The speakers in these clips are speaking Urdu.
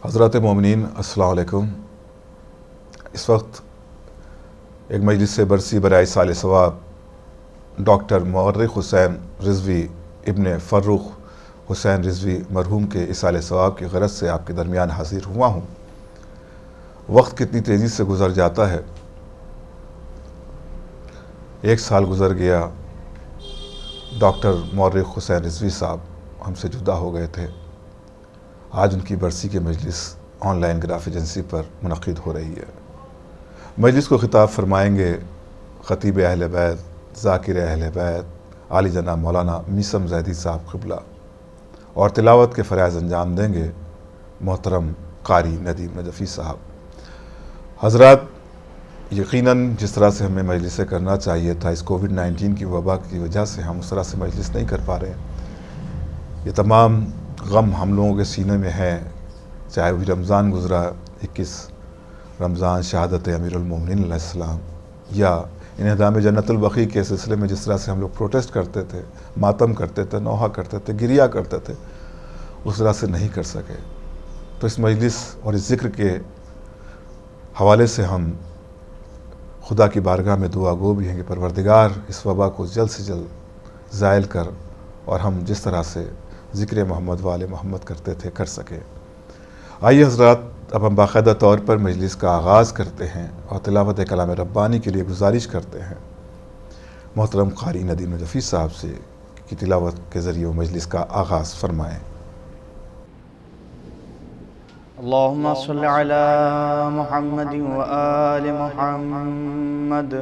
حضرات مومنین السلام علیکم۔ اس وقت ایک مجلس برسی برائے سال ثواب ڈاکٹر مورخ حسین رضوی ابن فروخ حسین رضوی مرحوم کے اصال ثواب کی غرض سے آپ کے درمیان حاضر ہوا ہوں۔ وقت کتنی تیزی سے گزر جاتا ہے، 1 سال گزر گیا۔ ڈاکٹر مورخ حسین رضوی صاحب ہم سے جدا ہو گئے تھے۔ آج ان کی برسی کی مجلس آن لائن گراف ایجنسی پر منعقد ہو رہی ہے۔ مجلس کو خطاب فرمائیں گے خطیب اہل بیت، ذاکر اہل بیت، عالی جناب مولانا میثم زیدی صاحب قبلہ، اور تلاوت کے فرائض انجام دیں گے محترم قاری ندیم نجفی صاحب۔ حضرات، یقیناً جس طرح سے ہمیں مجلسیں کرنا چاہیے تھا، اس کووڈ-19 کی وبا کی وجہ سے ہم اس طرح سے مجلس نہیں کر پا رہے ہیں۔ یہ تمام غم ہم لوگوں کے سینے میں ہے، چاہے وہ رمضان گزرا 21 رمضان شہادت امیر المومنین علیہ السلام، یا انہدام جنت البقیع کے سلسلے میں جس طرح سے ہم لوگ پروٹیسٹ کرتے تھے، ماتم کرتے تھے، نوحہ کرتے تھے، گریہ کرتے تھے، اس طرح سے نہیں کر سکے۔ تو اس مجلس اور اس ذکر کے حوالے سے ہم خدا کی بارگاہ میں دعا گو بھی ہیں کہ پروردگار اس وبا کو جلد سے جلد زائل کر، اور ہم جس طرح سے ذکر محمد و آل محمد کرتے تھے کر سکے۔ آئیے حضرات، اب ہم باقاعدہ طور پر مجلس کا آغاز کرتے ہیں اور تلاوت کلام ربانی کے لیے گزارش کرتے ہیں محترم قاری ندیم نجفی صاحب سے کہ تلاوت کے ذریعے وہ مجلس کا آغاز فرمائیں۔ اللہم صل علی محمد و آل محمد۔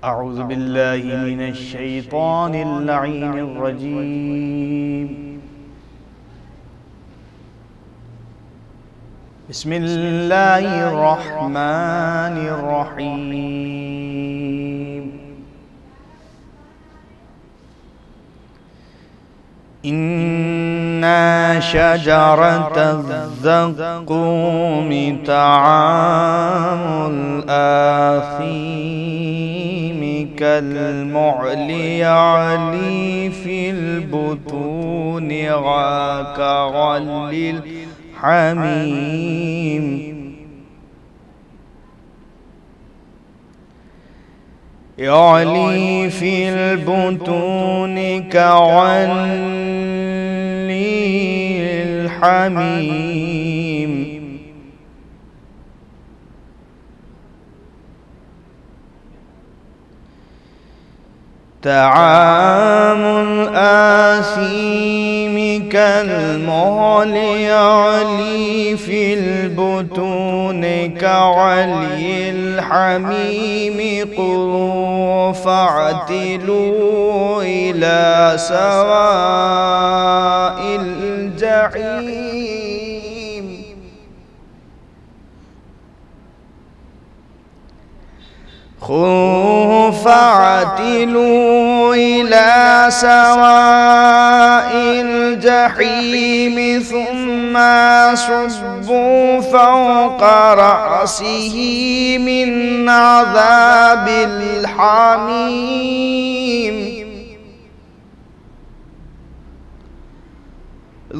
اعوذ باللہ من الشیطان اللعین الرجیم۔ بسم اللہ الرحمن الرحیم۔ إِنَّا شَجَرَةَ الزَّقُّومِ طَعَامُ الْآثِيمِ كَالْمُعْلِ يَعْلِي فِي الْبُطُونِ كَغَلْيِ الْحَمِيمِ۔ يعلي في البطون كغلي الحميم۔ طعام الآثيم كالمهل يعلي في البطون كغلي الحميم، قلوا فاعتلوا إلى سواء الجحيم۔ خذوه فاعتلوا إلى سواء الجحيم، ثم صبوا فوق رأسه من عذاب الحميم،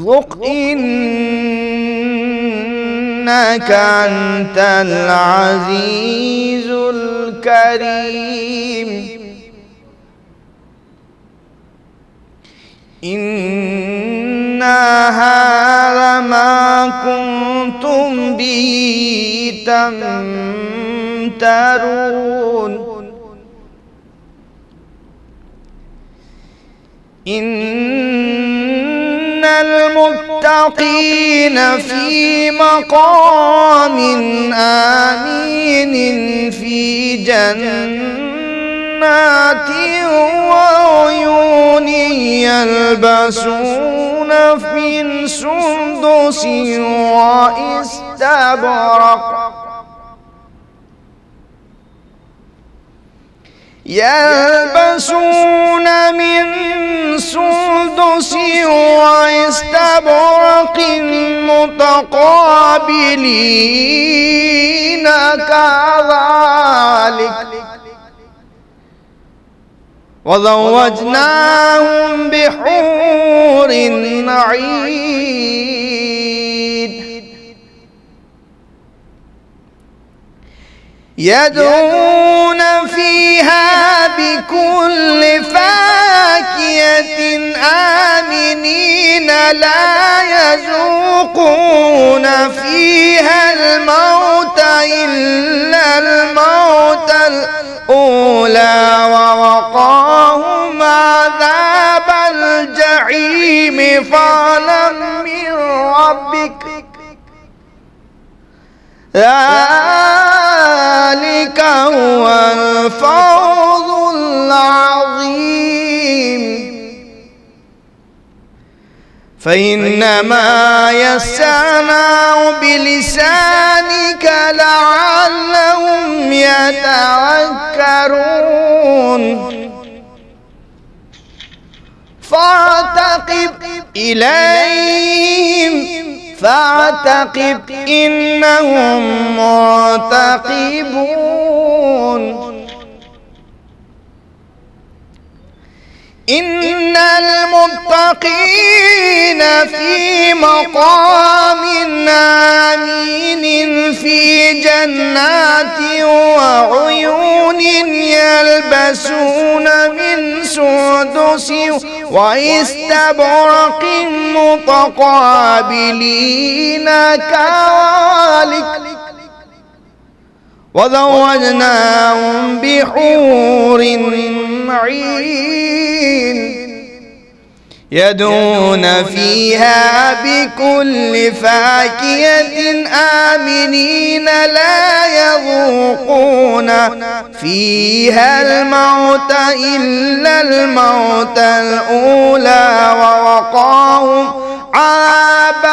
ذق إنك أنت العزيز الكريم۔ إن هذا ما كنتم به تمترون، إن المتقين في مقام آمين في جنات وعيون، يلبسون من سندس واستبرق، يلبسون من سندس واستبرق متقابلين كذلك وزوجناهم بحور عين يدعون فيها بكل فاكهة آمنين لا يذوقون فيها الموت إلا الموت الأولى ووقاهم عذاب الجحيم فضلا من ربك ذلك هو الفوز العظيم فإنما يسرناه بلسانك لعلهم يتذكرون فارتقب إنهم مرتقبون إن المتقين في مقام آمين في جنات وعيون يلبسون من سندس واستبرق متقابلين كذلك وزوجناهم بحور عين يدعون فيها بكل فاكهة آمنين لا يذوقون فيها الموت إلا الموت الأولى ووقاهم عذاب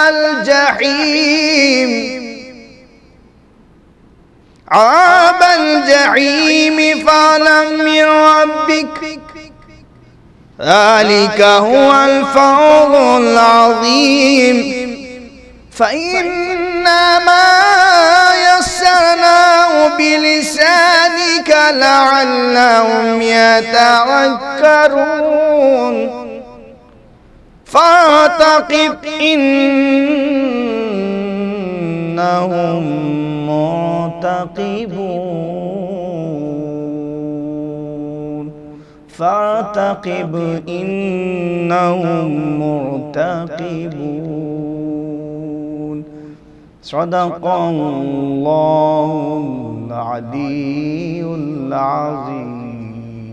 الجحيم فضلا من ربك ذلك هو الفوز العظيم فإنما يسرناه بلسانك لعلهم يتذكرون فارتقب إنهم مرتقبون فارتقب إنهم مرتقبون صدق الله العلي العظيم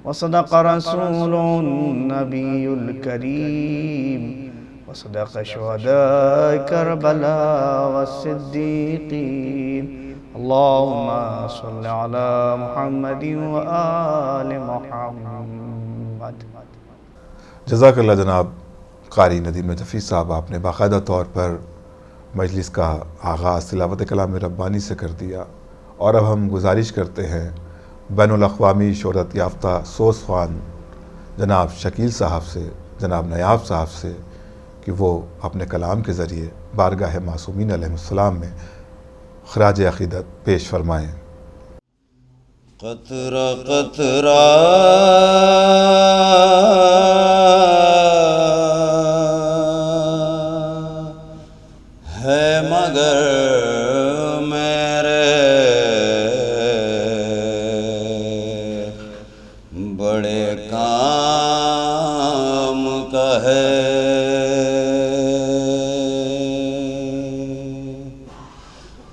وصدق رسول النبي الكريم وصدق شهداء كربلاء والصديقين اللهم صل على محمد وآل محمد. جزاک اللہ جناب قاری ندیم نجفی صاحب، آپ نے باقاعدہ طور پر مجلس کا آغاز تلاوت کلام ربانی سے کر دیا، اور اب ہم گزارش کرتے ہیں بین الاقوامی شہرت یافتہ سوز خوان جناب شکیل صاحب سے، جناب نیاب صاحب سے، کہ وہ اپنے کلام کے ذریعے بارگاہ معصومین علیہ السلام میں خراج عقیدت پیش فرمائیں۔ قطرہ قطرہ ہے مگر میرے بڑے کام کا ہے،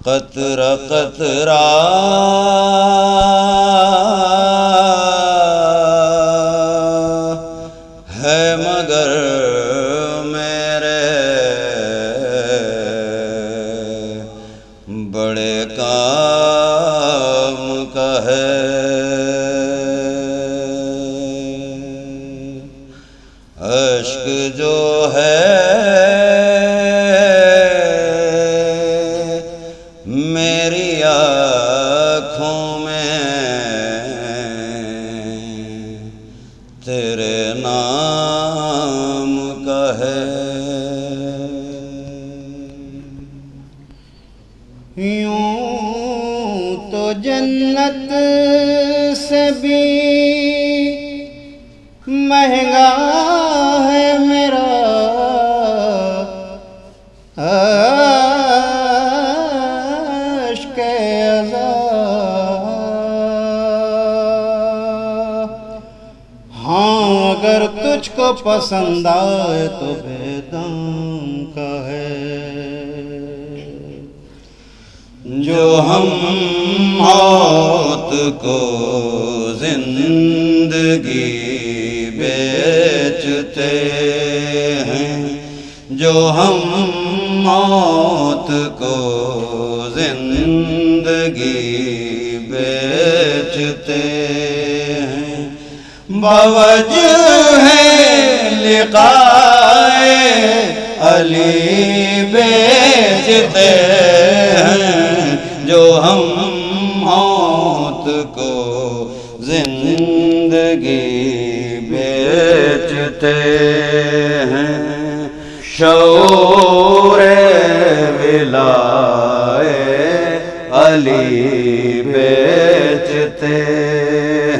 قطرہ قطرہ ہے مگر میرے بڑے کام کا ہے، اشک جو ہے میری آنکھوں میں تیرے نام کا ہے، یوں تو جنت سے بھی مہنگا ہے میرا عشق ازا، ہاں اگر تجھ کو پسند آئے تو بے دام کا ہے، جو ہم موت کو زندگی بیچتے ہیں، جو ہم موت کو زندگی بیچتے ہیں، باوجہ ہے لقائے علی بیچتے ہیں، جو ہم موت کو زندگی بیچتے ہیں، شعور ولائے علی بیچتے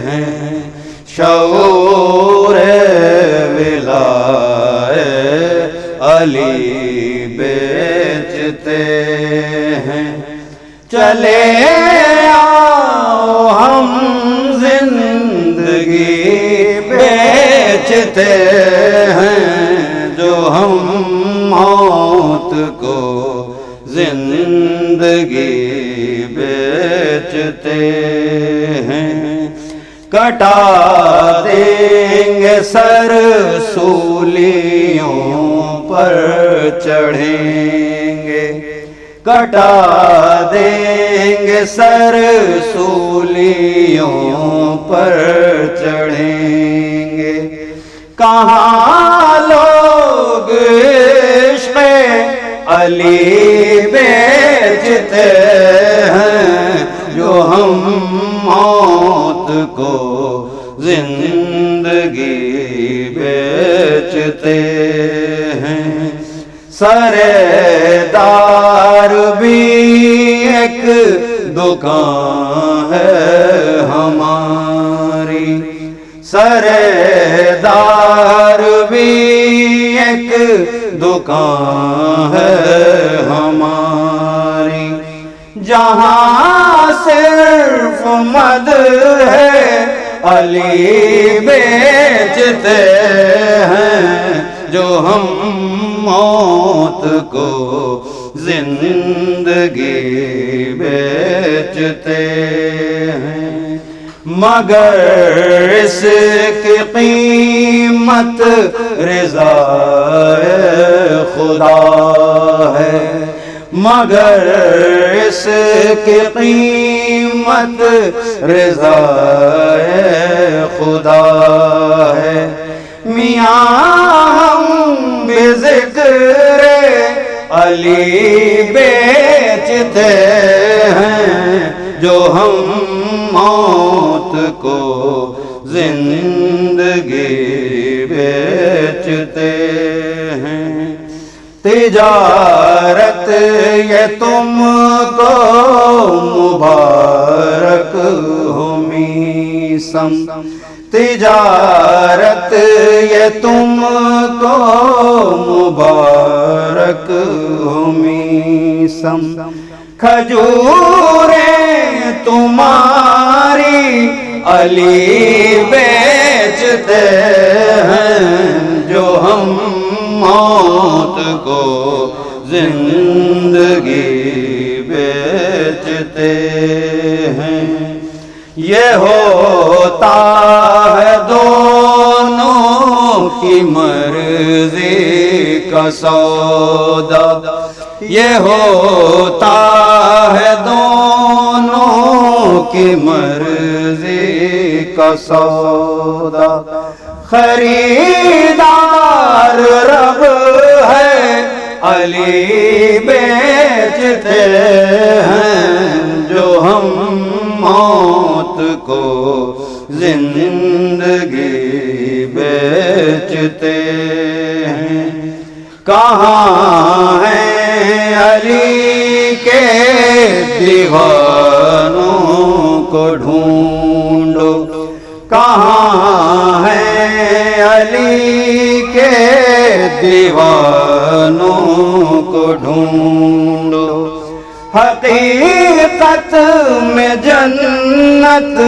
ہیں، شعور ولائے علی بیچتے ہیں، چلے آؤ ہم زندگی بیچتے ہیں، جو ہم موت کو زندگی بیچتے ہیں، کٹا دیں گے سر سولیوں پر چڑھیں گے، کٹا دیں گے سر سولیوں پر چڑھیں گے، کہاں لوگ عشق علی بیچتے ہیں، جو ہم موت کو زندگی بیچتے ہیں، سردار بھی ایک دکان ہے ہماری، سردار بھی ایک دکان ہے ہماری، جہاں صرف مد ہے علی بیچتے ہیں، جو ہم موت کو زندگی بیچتے ہیں، مگر اس کی قیمت رضا خدا ہے، مگر اس کی قیمت رضا خدا ہے، میاں ہم بذکر علی بیچتے ہیں، جو ہم موت کو زندگی بیچتے ہیں، تجارت یہ تم کو مبارک ہو میسم، تجارت یہ تم کو مبارک ہو میسم، کھجوریں تمہاری علی بیچتے ہیں، جو ہم موت کو زندگی بیچتے ہیں، یہ ہوتا ہے دونوں کی مرضی کا سودا، یہ ہوتا ہے دونوں کی مرضی کا سودا، خریدار رب ہے علی بیچتے ہیں، جو ہم موت کو زندگی بیچتے ہیں، کہاں ہیں علی کے دیوانوں کو ڈھونڈو، کہاں ہیں علی کے دیوانوں کو ڈھونڈو، حقیقت میں جنت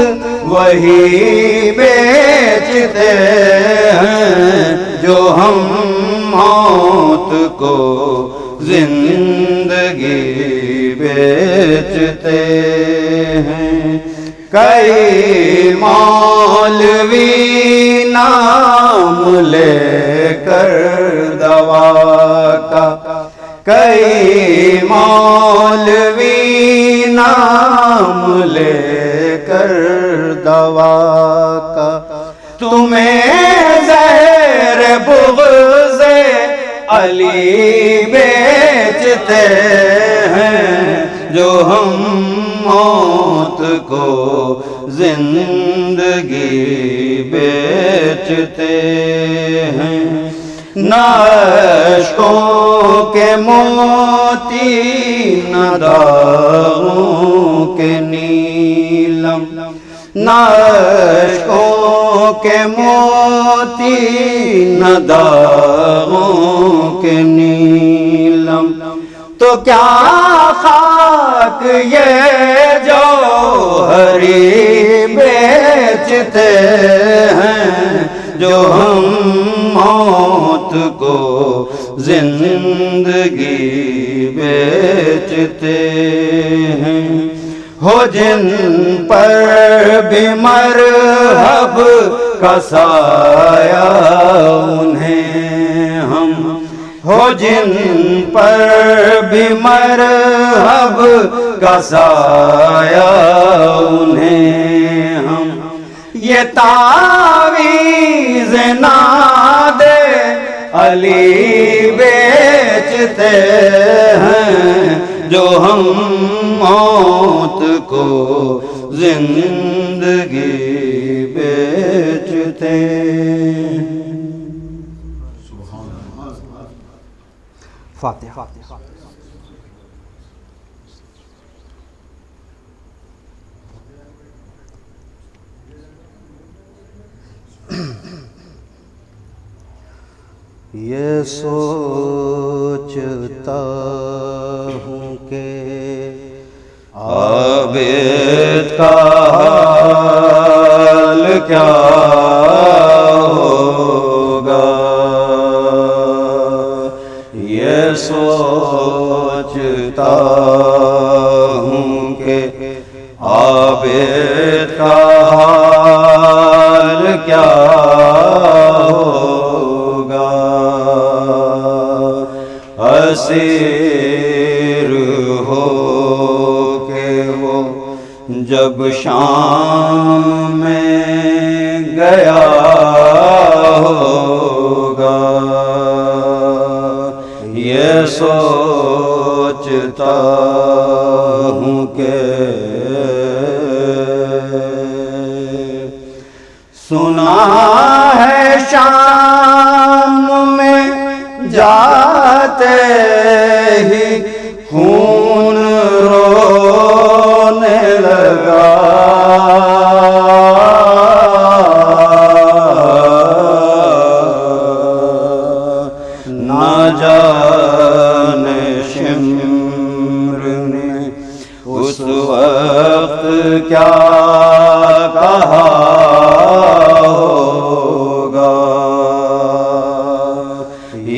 وہی بیچتے ہیں جو ہم موت کو زندگی بیچتے ہیں۔ کئی مولوی نام لے کر دوا کا، کئی مولوی نام لے کر دوا کا، تمہیں زہر بغض علی بیچتے ہیں جو ہم موت کو زندگی بیچتے ہیں۔ نہ عشقوں کے موتی نہ داغوں کے نیلم، نہ عشقوں کے موتی نہ داغوں کے نیلم، تو کیا خاک یہ جوہری بیچتے ہیں جو ہم موت کو زندگی بیچتے ہیں۔ ہو جن پر بھی مرحب کا سایہ انہیں ہم، ہو جن پر بھی مرحب کا سایہ انہیں ہم، یہ تعویذ ناد علی بیچتے ہیں جو ہم موت کو زندگی بیچتے ہیں۔ فاتحہ۔ یہ سوچتا ہوں کہ عابد کا حال کیا ہوگا، یہ سوچتا ہوں کہ عابد کا حال کیا ہوگا، اسیر ہو کے وہ جب شام میں گیا ہوگا، یہ سوچتا ہوں کہ سنا ہے شام میں جاتے ہی خون رونے لگا، نہ جانے شمر نے اس وقت کیا کہا ہوگا،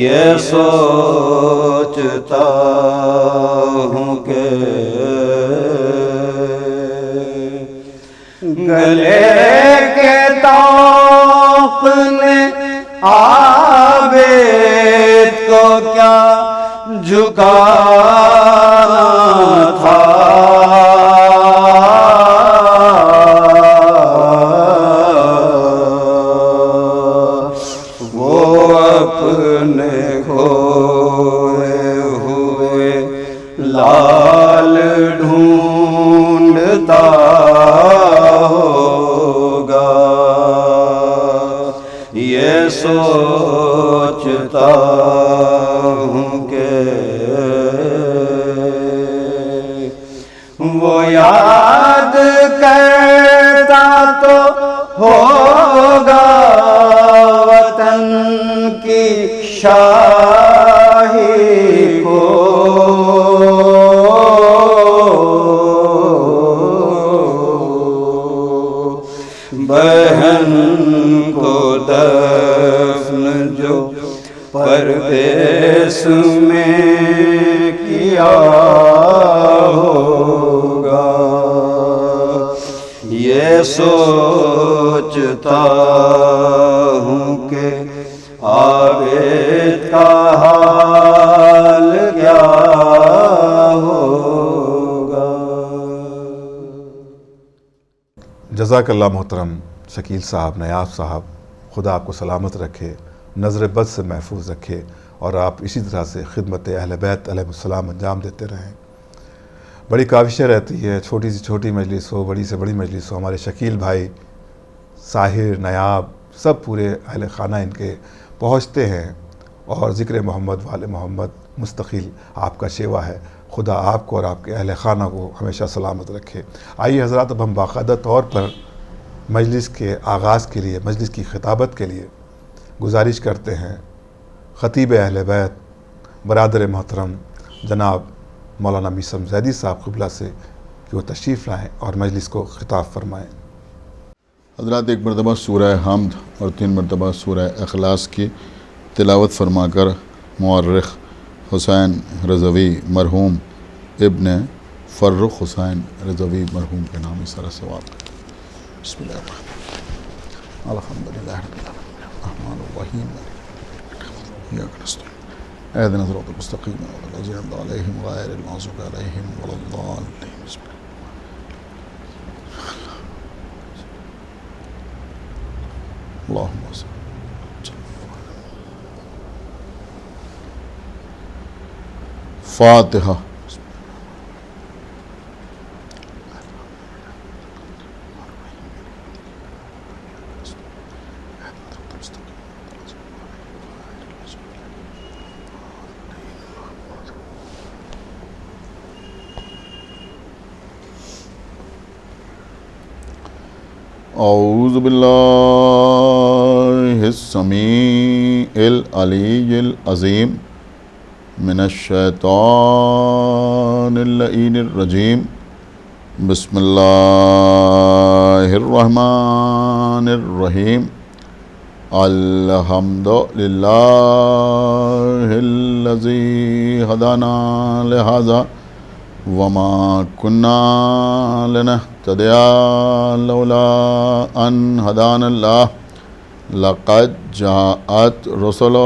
یہ سوچتا ہوں کہ گلے کے طوق نے عابد کو کیا جھکانا تھا، وہ اپنے کھوئے ہوئے لال ڈھونڈتا ہوگا، یہ سوچتا ہوں کہ وہ یاد کرتا تو ہوگا وطن میں کیا ہوگا، یہ سوچتا ہوں کہ عابد کا حال کیا ہوگا۔ جزاک اللہ محترم شکیل صاحب، نیاب صاحب، خدا آپ کو سلامت رکھے، نظر بد سے محفوظ رکھے، اور آپ اسی طرح سے خدمت اہل بیت علیہ السلام انجام دیتے رہیں۔ بڑی کاوشیں رہتی ہے، چھوٹی سے چھوٹی مجلس ہو، بڑی سے بڑی مجلس ہو، ہمارے شکیل بھائی، ساحر، نیاب، سب پورے اہل خانہ ان کے پہنچتے ہیں، اور ذکر محمد وال محمد مستقل آپ کا شیوا ہے۔ خدا آپ کو اور آپ کے اہل خانہ کو ہمیشہ سلامت رکھے۔ آئیے حضرات، اب ہم باقاعدہ طور پر مجلس کے آغاز کے لیے، مجلس کی خطابت کے لیے گزارش کرتے ہیں خطیب اہل بیت برادر محترم جناب مولانا میثم زیدی صاحب قبلہ سے کہ وہ تشریف لائیں اور مجلس کو خطاب فرمائیں۔ حضرات، ایک مرتبہ سورہ حمد اور 3 مرتبہ سورہ اخلاص کی تلاوت فرما کر مورخ حسین رضوی مرحوم ابن فرخ حسین رضوی مرحوم کے نام سارا ثواب۔ بسم اللہ الرحمن الحمد للہ رب العالمین الرحمن الرحیم ایاک نستعین اہدنا الصراط المستقیم صراط الذین انعمت علیہم غیر المغضوب علیہم ولا الضالین۔ بسم اللہ اللہم صل فاتحہ۔ اعوذ باللہ السمیع العلی العظیم من الشیطان اللعین الرجیم، بسم اللہ الرحمن الرحیم، الحمد للہ الذی ہدانا لہذا وما كنا لنهتدي لولا ان هدانا الله لقد جاءت رسل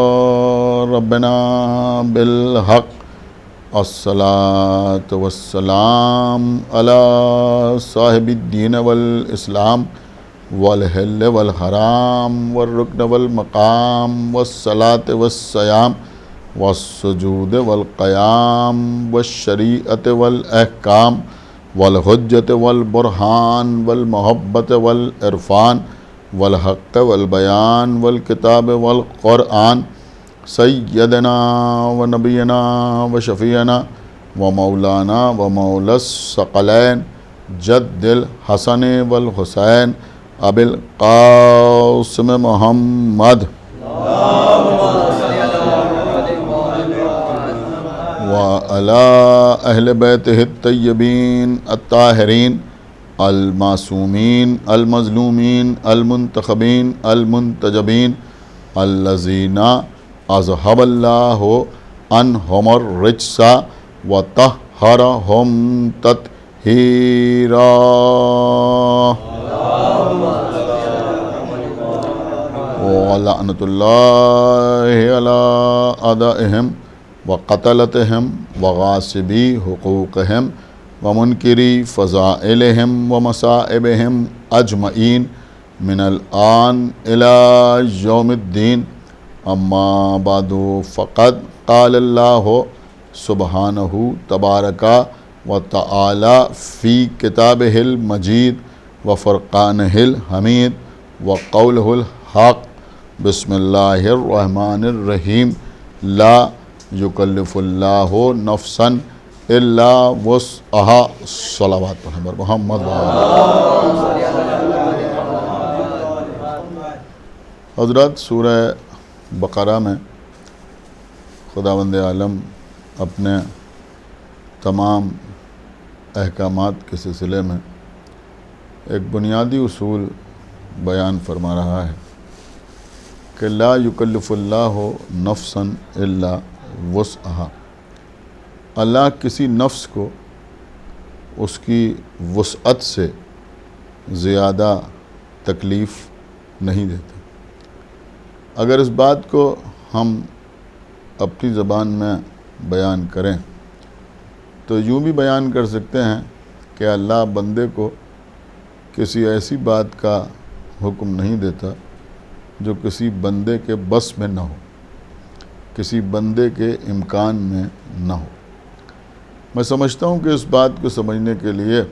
ربنا بالحق الصلاة والسلام على صاحب الدين والإسلام والحل والحرام والركن والمقام والصلاة والصيام والسجود والقیام والشریعت والاحکام والحجت والبرہان والمحبت والعرفان والحق والبیان والکتاب والقرآن، سیدنا و نبینا و شفیعنا و مولانا و مولا الثقلین جد الحسن والحسین ابی القاسم محمد وعلى أهل بيته الطيبين الطاهرين المعصومين المظلومين المنتخبين المنتجبين الذين أذهب الله عنهم الرجس وطهرهم تطهيرا۔ ولعنة الله على أعدائهم وقتلتهم وغاصبی حقوقهم ومنکری فضائلهم ومصائبهم اجمعین من الآن الى یوم الدین، اما بعد فقد قال اللہ سبحانہ تبارک وتعالی فی کتابہ المجید وفرقانہ الحمید وقولہ الحق، بسم اللہ الرحمن الرحیم، لا یکلف اللہ نفسا الا وسعها، صلوات پر محمد۔ حضرات، سورہ بقرہ میں خداوند عالم اپنے تمام احکامات کے سلسلے میں ایک بنیادی اصول بیان فرما رہا ہے کہ لا یکلف اللہ نفسا الا وسعها۔ اللہ کسی نفس کو اس کی وسعت سے زیادہ تکلیف نہیں دیتے۔ اگر اس بات کو ہم اپنی زبان میں بیان کریں تو یوں بھی بیان کر سکتے ہیں کہ اللہ بندے کو کسی ایسی بات کا حکم نہیں دیتا جو کسی بندے کے بس میں نہ ہو، کسی بندے کے امکان میں نہ ہو۔ میں سمجھتا ہوں کہ اس بات کو سمجھنے کے لیے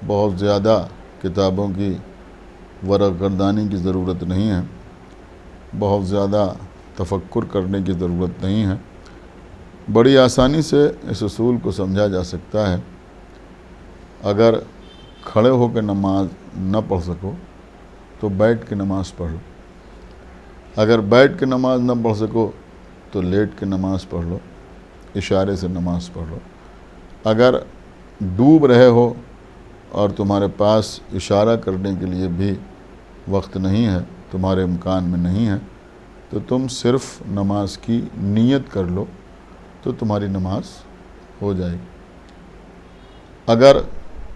بہت زیادہ کتابوں کی ورق گردانی کی ضرورت نہیں ہے، بہت زیادہ تفکر کرنے کی ضرورت نہیں ہے۔ بڑی آسانی سے اس اصول کو سمجھا جا سکتا ہے۔ اگر کھڑے ہو کے نماز نہ پڑھ سکو تو بیٹھ کے نماز پڑھ لو، اگر بیٹھ کے نماز نہ پڑھ سکو تو لیٹ کے نماز پڑھ لو، اشارے سے نماز پڑھ لو۔ اگر ڈوب رہے ہو اور تمہارے پاس اشارہ کرنے کے لیے بھی وقت نہیں ہے، تمہارے امکان میں نہیں ہے، تو تم صرف نماز کی نیت کر لو تو تمہاری نماز ہو جائے گی۔ اگر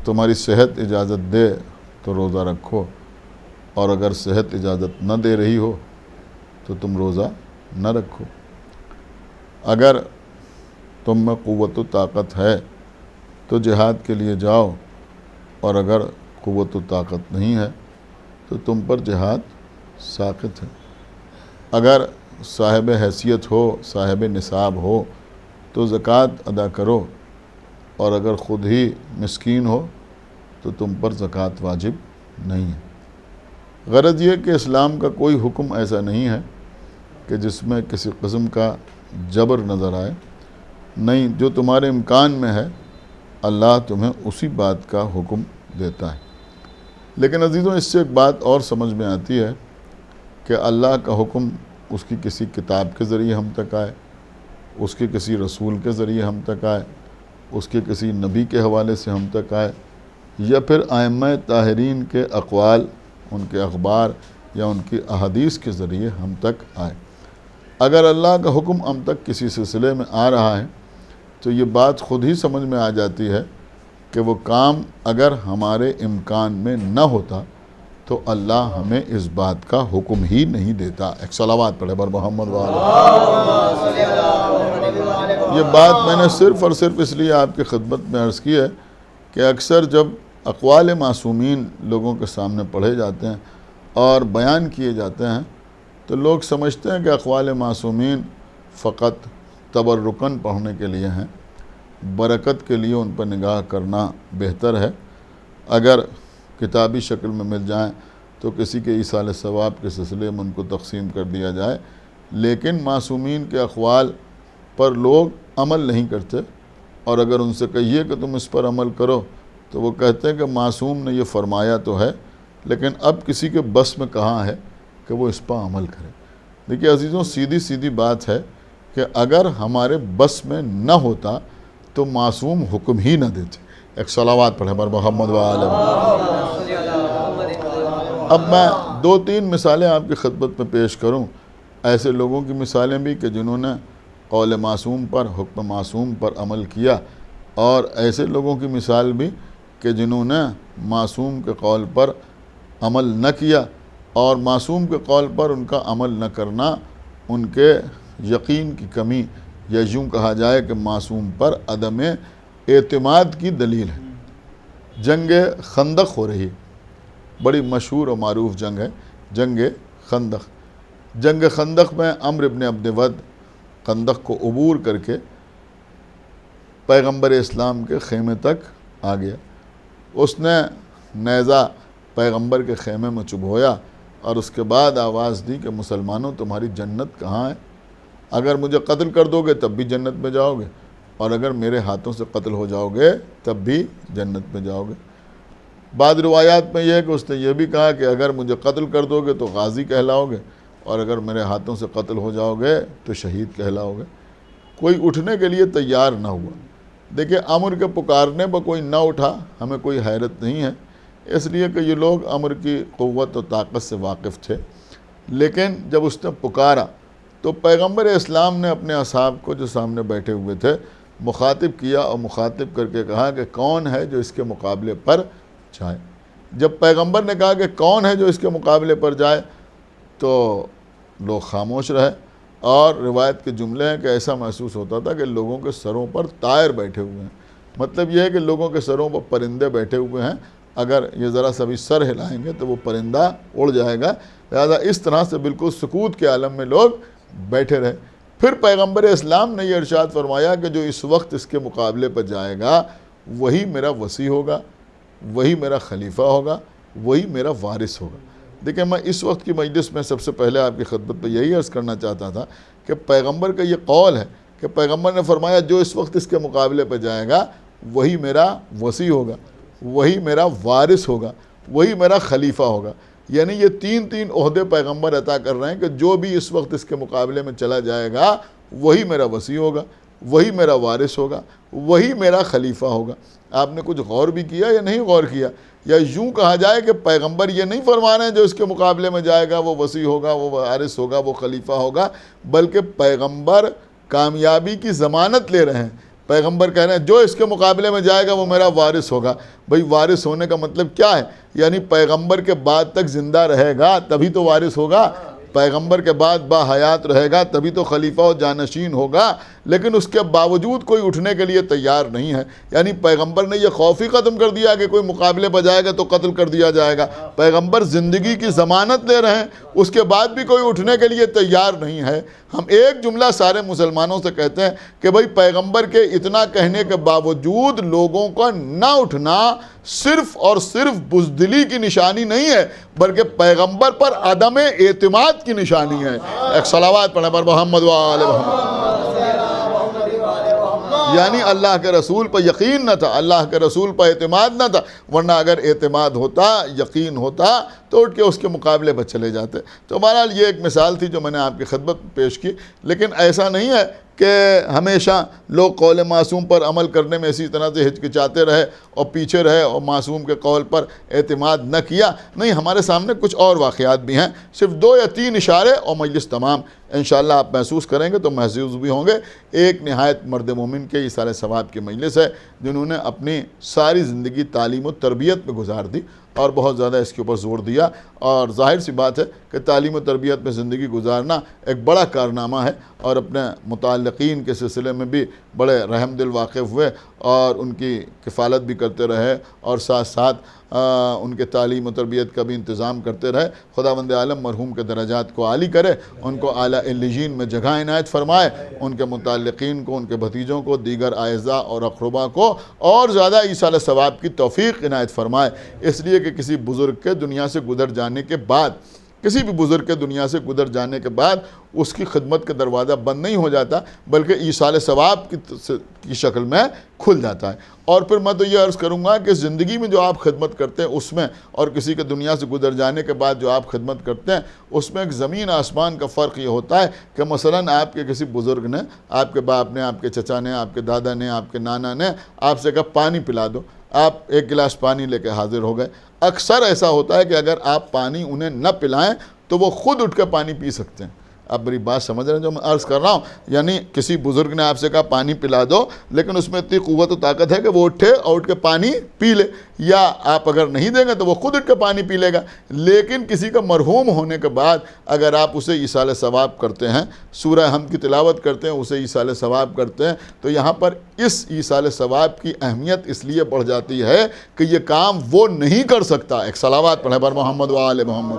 تمہاری صحت اجازت دے تو روزہ رکھو، اور اگر صحت اجازت نہ دے رہی ہو تو تم روزہ نہ رکھو۔ اگر تم میں قوت و طاقت ہے تو جہاد کے لیے جاؤ، اور اگر قوت و طاقت نہیں ہے تو تم پر جہاد ساقط ہے۔ اگر صاحب حیثیت ہو، صاحب نصاب ہو تو زکوٰۃ ادا کرو، اور اگر خود ہی مسکین ہو تو تم پر زکوٰۃ واجب نہیں ہے۔ غرض یہ کہ اسلام کا کوئی حکم ایسا نہیں ہے کہ جس میں کسی قسم کا جبر نظر آئے، نہیں، جو تمہارے امکان میں ہے اللہ تمہیں اسی بات کا حکم دیتا ہے۔ لیکن عزیزوں، اس سے ایک بات اور سمجھ میں آتی ہے کہ اللہ کا حکم اس کی کسی کتاب کے ذریعے ہم تک آئے، اس کے کسی رسول کے ذریعے ہم تک آئے، اس کے کسی نبی کے حوالے سے ہم تک آئے، یا پھر ائمہ طاہرین کے اقوال، ان کے اخبار یا ان کی احادیث کے ذریعے ہم تک آئے۔ اگر اللہ کا حکم ہم تک کسی سلسلے میں آ رہا ہے تو یہ بات خود ہی سمجھ میں آ جاتی ہے کہ وہ کام اگر ہمارے امکان میں نہ ہوتا تو اللہ ہمیں اس بات کا حکم ہی نہیں دیتا۔ ایک صلوات پڑھے بر محمد وآلہ۔ یہ بات میں نے صرف اور صرف اس لیے آپ کی خدمت میں عرض کی ہے کہ اکثر جب اقوال معصومین لوگوں کے سامنے پڑھے جاتے ہیں اور بیان کیے جاتے ہیں تو لوگ سمجھتے ہیں کہ اقوال معصومین فقط تبرکاً پڑھنے کے لیے ہیں، برکت کے لیے ان پر نگاہ کرنا بہتر ہے۔ اگر کتابی شکل میں مل جائیں تو کسی کے ایصال ثواب کے سلسلے میں ان کو تقسیم کر دیا جائے، لیکن معصومین کے اقوال پر لوگ عمل نہیں کرتے، اور اگر ان سے کہیے کہ تم اس پر عمل کرو تو وہ کہتے ہیں کہ معصوم نے یہ فرمایا تو ہے، لیکن اب کسی کے بس میں کہاں ہے کہ وہ اس پر عمل کرے۔ دیکھیے عزیزوں، سیدھی سیدھی بات ہے کہ اگر ہمارے بس میں نہ ہوتا تو معصوم حکم ہی نہ دیتے۔ ایک صلوات پڑھیں بر محمد وآلہ۔ اب میں 2-3 مثالیں آپ کی خدمت میں پیش کروں، ایسے لوگوں کی مثالیں بھی کہ جنہوں نے قول معصوم پر، حکم معصوم پر عمل کیا، اور ایسے لوگوں کی مثال بھی کہ جنہوں نے معصوم کے قول پر عمل نہ کیا، اور معصوم کے قول پر ان کا عمل نہ کرنا ان کے یقین کی کمی، یا یوں کہا جائے کہ معصوم پر عدم اعتماد کی دلیل ہے۔ جنگ خندق ہو رہی، بڑی مشہور و معروف جنگ ہے، جنگ خندق۔ جنگ خندق میں عمرو بن عبد ود خندق کو عبور کر کے پیغمبر اسلام کے خیمے تک آ گیا۔ اس نے نیزہ پیغمبر کے خیمے میں چبھویا اور اس کے بعد آواز دی کہ مسلمانوں، تمہاری جنت کہاں ہے؟ اگر مجھے قتل کر دو گے تب بھی جنت میں جاؤ گے، اور اگر میرے ہاتھوں سے قتل ہو جاؤ گے تب بھی جنت میں جاؤ گے۔ بعض روایات میں یہ ہے کہ اس نے یہ بھی کہا کہ اگر مجھے قتل کر دو گے تو غازی کہلاؤ گے، اور اگر میرے ہاتھوں سے قتل ہو جاؤ گے تو شہید کہلاؤ گے۔ کوئی اٹھنے کے لیے تیار نہ ہوا۔ دیکھیں، امر کے پکارنے پر کوئی نہ اٹھا، ہمیں کوئی حیرت نہیں ہے، اس لیے کہ یہ لوگ امر کی قوت و طاقت سے واقف تھے، لیکن جب اس نے پکارا تو پیغمبر اسلام نے اپنے اصحاب کو جو سامنے بیٹھے ہوئے تھے مخاطب کیا اور مخاطب کر کے کہا کہ کون ہے جو اس کے مقابلے پر جائے. جب پیغمبر نے کہا کہ کون ہے جو اس کے مقابلے پر جائے تو لوگ خاموش رہے. اور روایت کے جملے ہیں کہ ایسا محسوس ہوتا تھا کہ لوگوں کے سروں پر طائر بیٹھے ہوئے ہیں. مطلب یہ ہے کہ لوگوں کے سروں پر پرندے بیٹھے ہوئے ہیں, اگر یہ ذرا سا بھی سر ہلائیں گے تو وہ پرندہ اڑ جائے گا. لہذا اس طرح سے بالکل سکوت کے عالم میں لوگ بیٹھے رہے. پھر پیغمبر اسلام نے یہ ارشاد فرمایا کہ جو اس وقت اس کے مقابلے پر جائے گا وہی میرا وصی ہوگا, وہی میرا خلیفہ ہوگا, وہی میرا وارث ہوگا. دیکھیں میں اس وقت کی مجلس میں سب سے پہلے آپ کی خدمت پہ یہی عرض کرنا چاہتا تھا کہ پیغمبر کا یہ قول ہے کہ پیغمبر نے فرمایا جو اس وقت اس کے مقابلے پہ جائے گا وہی میرا وصی ہوگا, وہی میرا وارث ہوگا, وہی میرا خلیفہ ہوگا. یعنی یہ تین عہدے پیغمبر عطا کر رہے ہیں کہ جو بھی اس وقت اس کے مقابلے میں چلا جائے گا وہی میرا وصی ہوگا, وہی میرا وارث ہوگا, وہی میرا خلیفہ ہوگا. آپ نے کچھ غور بھی کیا یا نہیں غور کیا؟ یا یوں کہا جائے کہ پیغمبر یہ نہیں فرما رہے ہیں جو اس کے مقابلے میں جائے گا وہ وصی ہوگا, وہ وارث ہوگا, وہ خلیفہ ہوگا, بلکہ پیغمبر کامیابی کی ضمانت لے رہے ہیں. پیغمبر کہہ رہے ہیں جو اس کے مقابلے میں جائے گا وہ میرا وارث ہوگا. بھئی وارث ہونے کا مطلب کیا ہے؟ یعنی پیغمبر کے بعد تک زندہ رہے گا تبھی تو وارث ہوگا, پیغمبر کے بعد با حیات رہے گا تبھی تو خلیفہ و جانشین ہوگا. لیکن اس کے باوجود کوئی اٹھنے کے لیے تیار نہیں ہے. یعنی پیغمبر نے یہ خوف ہی ختم کر دیا کہ کوئی مقابلے پر جائے گا تو قتل کر دیا جائے گا. پیغمبر زندگی کی ضمانت لے رہے ہیں, اس کے بعد بھی کوئی اٹھنے کے لیے تیار نہیں ہے. ہم ایک جملہ سارے مسلمانوں سے کہتے ہیں کہ بھئی پیغمبر کے اتنا کہنے کے باوجود لوگوں کا نہ اٹھنا صرف اور صرف بزدلی کی نشانی نہیں ہے بلکہ پیغمبر پر عدم اعتماد کی نشانی ہے. ایک صلوات پڑھیں پر محمد و آل محمد. یعنی اللہ کے رسول پر یقین نہ تھا, اللہ کے رسول پر اعتماد نہ تھا, ورنہ اگر اعتماد ہوتا, یقین ہوتا تو اٹھ کے اس کے مقابلے پر چلے جاتے. تو بہرحال یہ ایک مثال تھی جو میں نے آپ کی خدمت پیش کی. لیکن ایسا نہیں ہے کہ ہمیشہ لوگ قول معصوم پر عمل کرنے میں اسی طرح سے ہچکچاتے رہے اور پیچھے رہے اور معصوم کے قول پر اعتماد نہ کیا. نہیں, ہمارے سامنے کچھ اور واقعات بھی ہیں, صرف 2 یا 3 اشارے اور مجلس تمام. انشاءاللہ آپ محسوس کریں گے تو محسوس بھی ہوں گے. ایک نہایت مرد مومن کے ایصال ثواب کی مجلس ہے جنہوں نے اپنی ساری زندگی تعلیم و تربیت میں گزار دی اور بہت زیادہ اس کے اوپر زور دیا. اور ظاہر سی بات ہے کہ تعلیم و تربیت میں زندگی گزارنا ایک بڑا کارنامہ ہے, اور اپنے متعلقین کے سلسلے میں بھی بڑے رحم دل واقف ہوئے اور ان کی کفالت بھی کرتے رہے اور ساتھ ساتھ ان کے تعلیم و تربیت کا بھی انتظام کرتے رہے. خداوند عالم مرحوم کے درجات کو عالی کرے, ان کو اعلیٰ علیین میں جگہ عنایت فرمائے, ان کے متعلقین کو, ان کے بھتیجوں کو, دیگر اعزاء اور اقربا کو اور زیادہ ایصال ثواب کی توفیق عنایت فرمائے. اس لیے کہ کسی بزرگ کے دنیا سے گزر جانے کے بعد, کسی بھی بزرگ کے دنیا سے گزر جانے کے بعد اس کی خدمت کا دروازہ بند نہیں ہو جاتا بلکہ ایصال ثواب کی شکل میں کھل جاتا ہے. اور پھر میں تو یہ عرض کروں گا کہ زندگی میں جو آپ خدمت کرتے ہیں اس میں اور کسی کے دنیا سے گزر جانے کے بعد جو آپ خدمت کرتے ہیں اس میں ایک زمین آسمان کا فرق یہ ہوتا ہے کہ مثلاً آپ کے کسی بزرگ نے, آپ کے باپ نے, آپ کے چچا نے, آپ کے دادا نے, آپ کے نانا نے آپ سے کہا پانی پلا دو, آپ 1 گلاس پانی لے کے حاضر ہو گئے. اکثر ایسا ہوتا ہے کہ اگر آپ پانی انہیں نہ پلائیں تو وہ خود اٹھ کے پانی پی سکتے ہیں. آپ میری بات سمجھ رہے ہیں جو میں عرض کر رہا ہوں؟ یعنی کسی بزرگ نے آپ سے کہا پانی پلا دو, لیکن اس میں اتنی قوت و طاقت ہے کہ وہ اٹھے اور اٹھ کے پانی پی لے, یا آپ اگر نہیں دیں گے تو وہ خود اٹھ کے پانی پی لے گا. لیکن کسی کا مرحوم ہونے کے بعد اگر آپ اسے ایصال ثواب کرتے ہیں, سورہ حمد کی تلاوت کرتے ہیں, اسے ایصال ثواب کرتے ہیں, تو یہاں پر اس ایصال ثواب کی اہمیت اس لیے بڑھ جاتی ہے کہ یہ کام وہ نہیں کر سکتا. ایک صلوات پڑھیں پر محمد و آل محمد.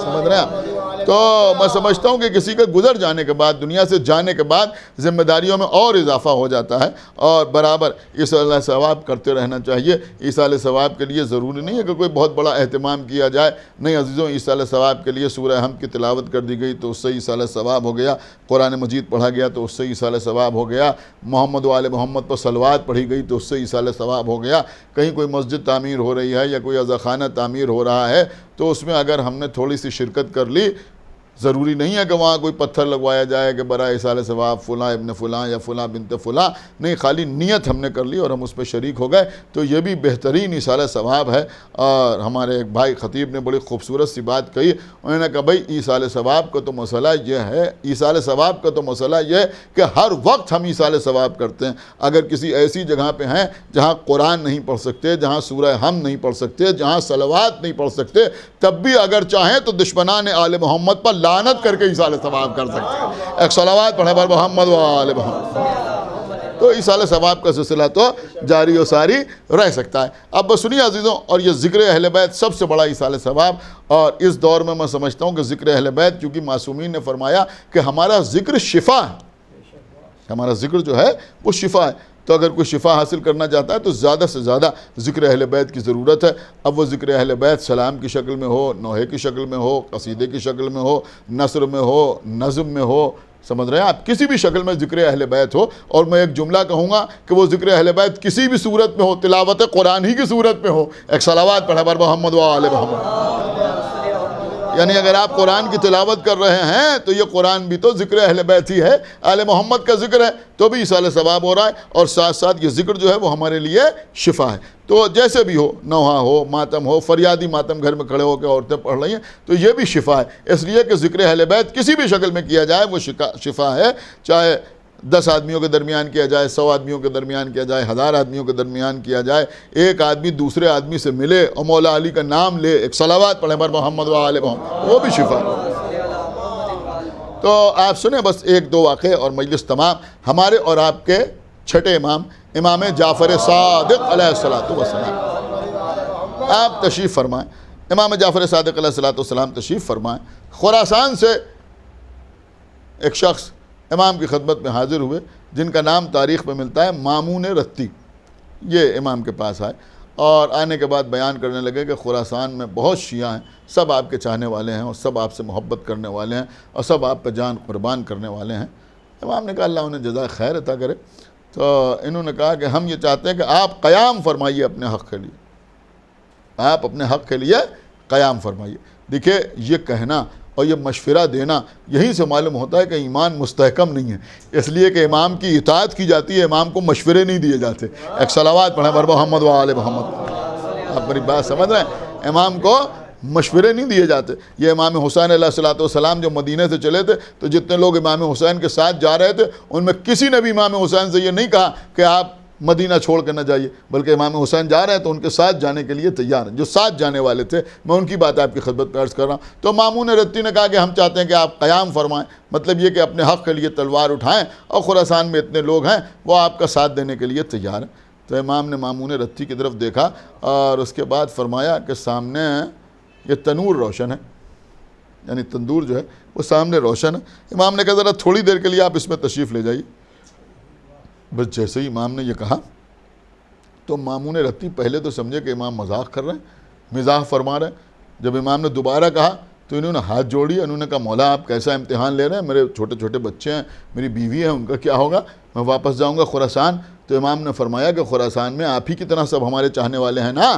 سمجھ رہے ہیں آپ؟ تو میں سمجھتا ہوں کہ کسی کے گزر جانے کے بعد, دنیا سے جانے کے بعد ذمہ داریوں میں اور اضافہ ہو جاتا ہے, اور برابر ایصال ثواب کرتے رہنا چاہیے. ایصال ثواب کے لیے ضروری نہیں ہے کہ کوئی بہت بڑا اہتمام کیا جائے. نہیں عزیزوں, ایصال ثواب کے لیے سورہ حمد کی تلاوت کر دی گئی تو اس سے ایصال ثواب ہو گیا, قرآن مجید پڑھا گیا تو اس سے ایصال ثواب ہو گیا, محمد و آل محمد پر صلوات پڑھی گئی تو اس سے ایصال ثواب ہو گیا. کہیں کوئی مسجد تعمیر ہو رہی ہے یا کوئی عزاخانہ تعمیر ہو رہا ہے تو اس میں اگر ہم نے تھوڑی سی شرکت کر لی ضروری نہیں ہے کہ وہاں کوئی پتھر لگوایا جائے کہ برائے ایصال ثواب فلاں ابن فلاں یا فلاں بنت فلاں، نہیں، خالی نیت ہم نے کر لی اور ہم اس پہ شریک ہو گئے تو یہ بھی بہترین ایصال ثواب ہے۔ اور ہمارے ایک بھائی خطیب نے بڑی خوبصورت سی بات کہی، انہوں نے کہا بھائی ایصال ثواب کا تو مسئلہ یہ ہے، ایصال ثواب کا تو مسئلہ یہ ہے کہ ہر وقت ہم ایصال ثواب کرتے ہیں۔ اگر کسی ایسی جگہ پہ ہیں جہاں قرآن نہیں پڑھ سکتے، جہاں سورہ حمد نہیں پڑھ سکتے، جہاں صلوات نہیں پڑھ سکتے، تب بھی اگر چاہیں تو دشمنان آل محمد پر لعنت کر کے ایصال ثواب کر سکتے ہیں۔ ایک صلوات پڑھے بر محمد و آل محمد، تو ایصال ثواب کا سلسلہ تو جاری و ساری رہ سکتا ہے۔ اب بس سنیے عزیزوں، اور یہ ذکر اہل بیت سب سے بڑا ایصال ثواب، اور اس دور میں سمجھتا ہوں کہ ذکر اہل بیت، کیونکہ معصومین نے فرمایا کہ ہمارا ذکر شفا ہے، ہمارا ذکر جو ہے وہ شفا ہے، تو اگر کوئی شفا حاصل کرنا چاہتا ہے تو زیادہ سے زیادہ ذکر اہل بیت کی ضرورت ہے۔ اب وہ ذکر اہل بیت سلام کی شکل میں ہو، نوحے کی شکل میں ہو، قصیدے کی شکل میں ہو، نثر میں ہو، نظم میں ہو، سمجھ رہے ہیں آپ، کسی بھی شکل میں ذکر اہل بیت ہو۔ اور میں ایک جملہ کہوں گا کہ وہ ذکر اہل بیت کسی بھی صورت میں ہو، تلاوت قرآن ہی کی صورت میں ہو، ایک صلوات پڑھے بر محمد و آل محمد۔ یعنی اگر آپ قرآن کی تلاوت کر رہے ہیں تو یہ قرآن بھی تو ذکر اہل بیت ہی ہے، آل محمد کا ذکر ہے، تو بھی ایصال ثواب ہو رہا ہے، اور ساتھ ساتھ یہ ذکر جو ہے وہ ہمارے لیے شفا ہے۔ تو جیسے بھی ہو، نوحہ ہو، ماتم ہو، فریادی ماتم گھر میں کھڑے ہو کے عورتیں پڑھ رہی ہیں، تو یہ بھی شفا ہے، اس لیے کہ ذکر اہل بیت کسی بھی شکل میں کیا جائے وہ شفا ہے، چاہے 10 آدمیوں کے درمیان کیا جائے، 100 آدمیوں کے درمیان کیا جائے، 1000 آدمیوں کے درمیان کیا جائے، ایک آدمی دوسرے آدمی سے ملے اور مولا علی کا نام لے، ایک صلوات پڑھے بر محمد و آل محمد، وہ بھی شفا ہے۔ تو آپ سنیں بس ایک دو واقعے اور مجلس تمام۔ ہمارے اور آپ کے چھٹے امام جعفر صادق علیہ السلام، آپ تشریف فرمائیں، امام جعفر صادق علیہ السلام تشریف فرمائیں۔ خراسان سے ایک شخص امام کی خدمت میں حاضر ہوئے جن کا نام تاریخ میں ملتا ہے مامون رتی، یہ امام کے پاس آئے اور آنے کے بعد بیان کرنے لگے کہ خراسان میں بہت شیعہ ہیں، سب آپ کے چاہنے والے ہیں اور سب آپ سے محبت کرنے والے ہیں اور سب آپ پہ جان قربان کرنے والے ہیں۔ امام نے کہا اللہ انہیں جزائے خیر عطا کرے۔ تو انہوں نے کہا کہ ہم یہ چاہتے ہیں کہ آپ قیام فرمائیے اپنے حق کے لیے، آپ اپنے حق کے لیے قیام فرمائیے۔ دیکھیے یہ کہنا اور یہ مشورہ دینا، یہیں سے معلوم ہوتا ہے کہ ایمان مستحکم نہیں ہے، اس لیے کہ امام کی اطاعت کی جاتی ہے، امام کو مشورے نہیں دیے جاتے۔ ایک صلوات پڑھیں بر محمد و آل محمد، آپ میری بات سمجھ رہے ہیں، امام کو مشورے نہیں دیے جاتے۔ یہ امام حسین علیہ السلام جو مدینہ سے چلے تھے تو جتنے لوگ امام حسین کے ساتھ جا رہے تھے ان میں کسی نے بھی امام حسین سے یہ نہیں کہا کہ آپ مدینہ چھوڑ کے نہ جائیے، بلکہ امام حسین جا رہے ہیں تو ان کے ساتھ جانے کے لیے تیار ہیں۔ جو ساتھ جانے والے تھے میں ان کی بات آپ کی خدمت میں عرض کر رہا ہوں۔ تو مامون رتی نے کہا کہ ہم چاہتے ہیں کہ آپ قیام فرمائیں، مطلب یہ کہ اپنے حق کے لیے تلوار اٹھائیں، اور خراسان میں اتنے لوگ ہیں وہ آپ کا ساتھ دینے کے لیے تیار ہیں۔ تو امام نے مامون رتی کی طرف دیکھا اور اس کے بعد فرمایا کہ سامنے یہ تنور روشن ہے، یعنی تندور جو ہے وہ سامنے روشن ہے۔ امام نے کہا ذرا تھوڑی دیر کے لیے آپ اس میں تشریف لے جائیے۔ بس جیسے ہی امام نے یہ کہا تو مامون رتی پہلے تو سمجھے کہ امام مذاق کر رہے ہیں، مزاح فرما رہے ہیں۔ جب امام نے دوبارہ کہا تو انہوں نے ہاتھ جوڑی، انہوں نے کہا مولا آپ کیسا امتحان لے رہے ہیں، میرے چھوٹے چھوٹے بچے ہیں، میری بیوی ہے، ان کا کیا ہوگا، میں واپس جاؤں گا خراسان۔ تو امام نے فرمایا کہ خراسان میں آپ ہی کی طرح سب ہمارے چاہنے والے ہیں نا،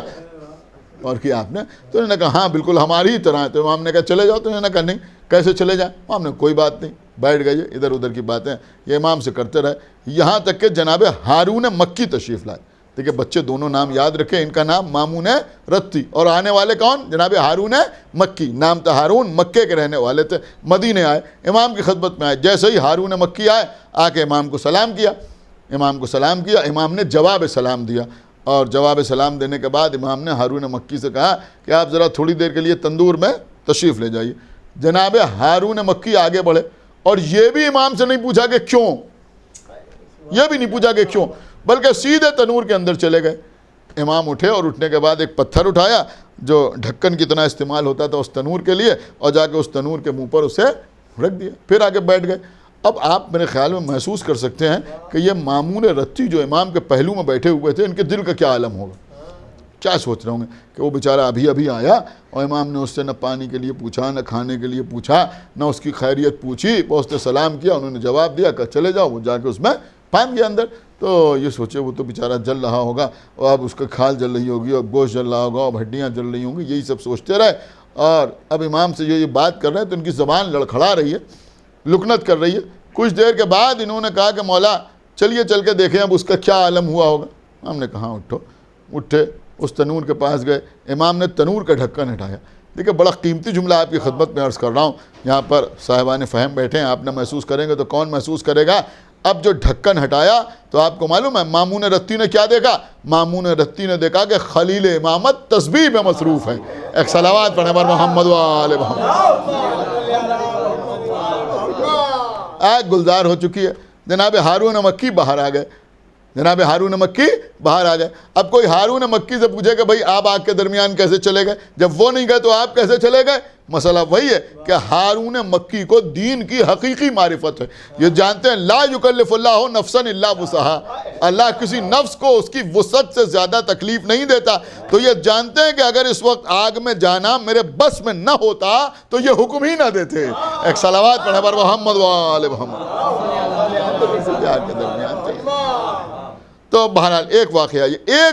اور کیا آپ نے؟ تو انہوں نے کہا ہاں بالکل ہماری ہی طرح ہے۔ تو امام نے کہا چلے جاؤ، تو انہوں نے کہا نہیں، کیسے چلے جائیں؟ امام نے کوئی بات نہیں، بیٹھ گئے، ادھر ادھر کی باتیں یہ امام سے کرتے رہے، یہاں تک کہ جناب ہارون مکی تشریف لائے۔ دیکھیں بچے دونوں نام یاد رکھیں، ان کا نام مامون رتی اور آنے والے کون؟ جناب ہارون مکی، نام تھا ہارون، مکے کے رہنے والے تھے، مدینے آئے، امام کی خدمت میں آئے۔ جیسے ہی ہارون مکی آئے، آ کے امام کو سلام کیا، امام کو سلام کیا، امام نے جواب سلام دیا، اور جواب سلام دینے کے بعد امام نے ہارون مکی سے کہا کہ آپ ذرا تھوڑی دیر کے لیے تندور میں تشریف لے جائیے۔ جناب ہارون مکی آگے بڑھے اور یہ بھی امام سے نہیں پوچھا کہ کیوں، یہ بھی نہیں پوچھا کہ کیوں، بلکہ سیدھے تنور کے اندر چلے گئے۔ امام اٹھے اور اٹھنے کے بعد ایک پتھر اٹھایا جو ڈھکن کی طرح استعمال ہوتا تھا اس تنور کے لیے، اور جا کے اس تنور کے منہ پر اسے رکھ دیا، پھر آگے بیٹھ گئے۔ اب آپ میرے خیال میں محسوس کر سکتے ہیں کہ یہ مامون رتی جو امام کے پہلو میں بیٹھے ہوئے تھے، ان کے دل کا کیا عالم ہوگا، کیا سوچ رہے ہوں گے کہ وہ بیچارہ ابھی ابھی آیا اور امام نے اس سے نہ پانی کے لیے پوچھا، نہ کھانے کے لیے پوچھا، نہ اس کی خیریت پوچھی، بس نے سلام کیا، انہوں نے جواب دیا کہ چلے جاؤ، وہ جا کے اس میں پھانپ گیا اندر۔ تو یہ سوچے وہ تو بیچارہ جل رہا ہوگا، اور اب اس کا کھال جل رہی ہوگی اور گوشت جل رہا ہوگا اور ہڈیاں جل رہی ہوں گی، یہی سب سوچتے رہے۔ اور اب امام سے جو یہ بات کر رہے ہیں تو ان کی زبان لڑکھڑا رہی ہے، لکنت کر رہی ہے۔ کچھ دیر کے بعد انہوں نے کہا کہ مولا چلیے چل کے دیکھیں اب اس کا کیا عالم ہوا ہوگا۔ امام نے کہا اٹھے، اس تنور کے پاس گئے، امام نے تنور کا ڈھکن ہٹایا۔ دیکھیں بڑا قیمتی جملہ آپ کی خدمت میں عرض کر رہا ہوں، یہاں پر صاحبان فہم بیٹھے ہیں، آپ نہ محسوس کریں گے تو کون محسوس کرے گا۔ اب جو ڈھکن ہٹایا تو آپ کو معلوم ہے مامون رتی نے کیا دیکھا؟ مامون رتی نے دیکھا کہ خلیل امامت تسبیح میں مصروف ہے۔ ایک صلوات پڑھیں بر محمد و آل محمد۔ آگ گلزار ہو چکی ہے، جناب ہارون مکی باہر آ گئے، جناب ہارون مکی باہر آ گئے۔ اب کوئی ہارون مکی سے پوچھے کہ بھائی آپ آگ کے درمیان کیسے چلے گئے؟ جب وہ نہیں گئے تو آپ کیسے چلے گئے؟ مسئلہ وہی ہے کہ ہارون مکی کو دین کی حقیقی معرفت ہے، یہ جانتے ہیں لا یکلف اللہ نفسا الا وسعہا، اللہ کسی نفس کو اس کی وسعت سے زیادہ تکلیف نہیں دیتا، تو یہ جانتے ہیں کہ اگر اس وقت آگ میں جانا میرے بس میں نہ ہوتا تو یہ حکم ہی نہ دیتے۔ ایک صلوات پڑھیں بر محمد و آل محمد۔ آگ کے درمیان چلے۔ تو بہرحال ایک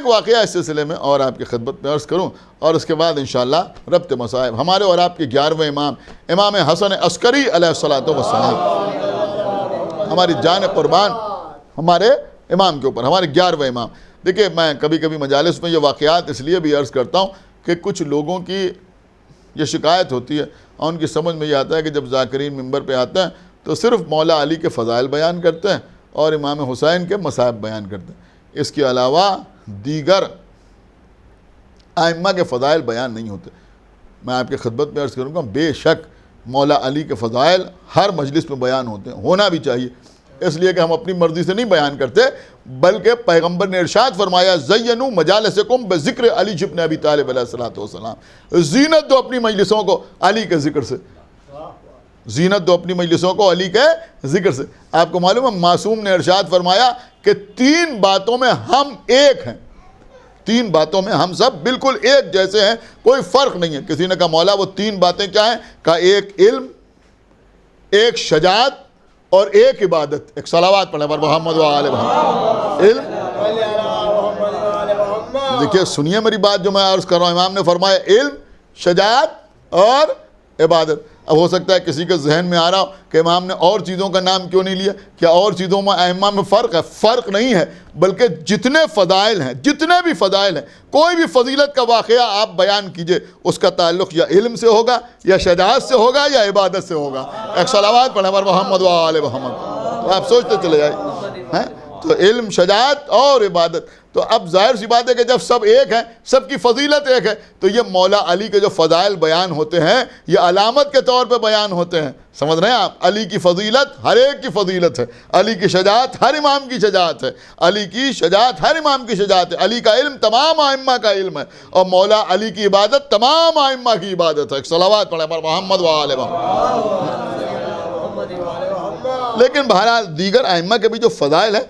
واقعہ اس سلسلے میں اور آپ کی خدمت میں عرض کروں، اور اس کے بعد انشاءاللہ ربط مصائب ہمارے اور آپ کے 11ویں امام حسن عسکری علیہ الصلوۃ والسلام، ہماری جان قربان ہمارے امام کے اوپر، ہمارے 11ویں امام۔ دیکھیں میں کبھی کبھی مجالس میں یہ واقعات اس لیے بھی عرض کرتا ہوں کہ کچھ لوگوں کی یہ شکایت ہوتی ہے اور ان کی سمجھ میں یہ آتا ہے کہ جب ذاکرین ممبر پہ آتے ہیں تو صرف مولا علی کے فضائل بیان کرتے ہیں اور امام حسین کے مصائب بیان کرتے ہیں، اس کے علاوہ دیگر ائمہ کے فضائل بیان نہیں ہوتے۔ میں آپ کی خدمت میں عرض کروں گا بے شک مولا علی کے فضائل ہر مجلس میں بیان ہوتے ہیں، ہونا بھی چاہیے، اس لیے کہ ہم اپنی مرضی سے نہیں بیان کرتے، بلکہ پیغمبر نے ارشاد فرمایا زینوا مجالسکم بذکر علی ابن ابی طالب علیہ الصلوۃ والسلام، زینت دو اپنی مجلسوں کو علی کے ذکر سے، زینت دو اپنی مجلسوں کو علی کے ذکر سے۔ آپ کو معلوم ہے معصوم نے ارشاد فرمایا کہ 3 باتوں میں ہم ایک ہیں، 3 باتوں میں ہم سب بالکل ایک جیسے ہیں، کوئی فرق نہیں ہے۔ کسی نے کہا مولا وہ 3 باتیں کیا ہیں؟ کہا ایک علم، ایک شجاعت اور ایک عبادت۔ ایک صلوات پڑھیں بر محمد و آل محمد۔ علم، دیکھیے سنیے میری بات جو میں عرض کر رہا ہوں، امام نے فرمایا علم، شجاعت اور عبادت۔ اب ہو سکتا ہے کسی کے ذہن میں آ رہا ہو کہ امام نے اور چیزوں کا نام کیوں نہیں لیا؟ کیا اور چیزوں میں ائمہ میں فرق ہے؟ فرق نہیں ہے، بلکہ جتنے فضائل ہیں، جتنے بھی فضائل ہیں، کوئی بھی فضیلت کا واقعہ آپ بیان کیجئے، اس کا تعلق یا علم سے ہوگا یا شجاعت سے ہوگا یا عبادت سے ہوگا۔ ایک صلوات پڑھیں بر محمد و آل محمد۔ آپ سوچتے چلے جائیں، تو علم، شجاعت اور عبادت۔ تو اب ظاہر سی بات ہے کہ جب سب ایک ہیں، سب کی فضیلت ایک ہے، تو یہ مولا علی کے جو فضائل بیان ہوتے ہیں یہ علامت کے طور پہ بیان ہوتے ہیں۔ سمجھ رہے ہیں آپ؟ علی کی فضیلت ہر ایک کی فضیلت ہے، علی کی شجاعت ہر امام کی شجاعت ہے، علی کی شجاعت ہر امام کی شجاعت ہے، علی کا علم تمام ائمہ کا علم ہے، اور مولا علی کی عبادت تمام ائمہ کی عبادت ہے۔ ایک صلوات پڑھیں بر محمد و آل محمد۔ لیکن بہرحال دیگر ائمہ کے بھی جو فضائل ہیں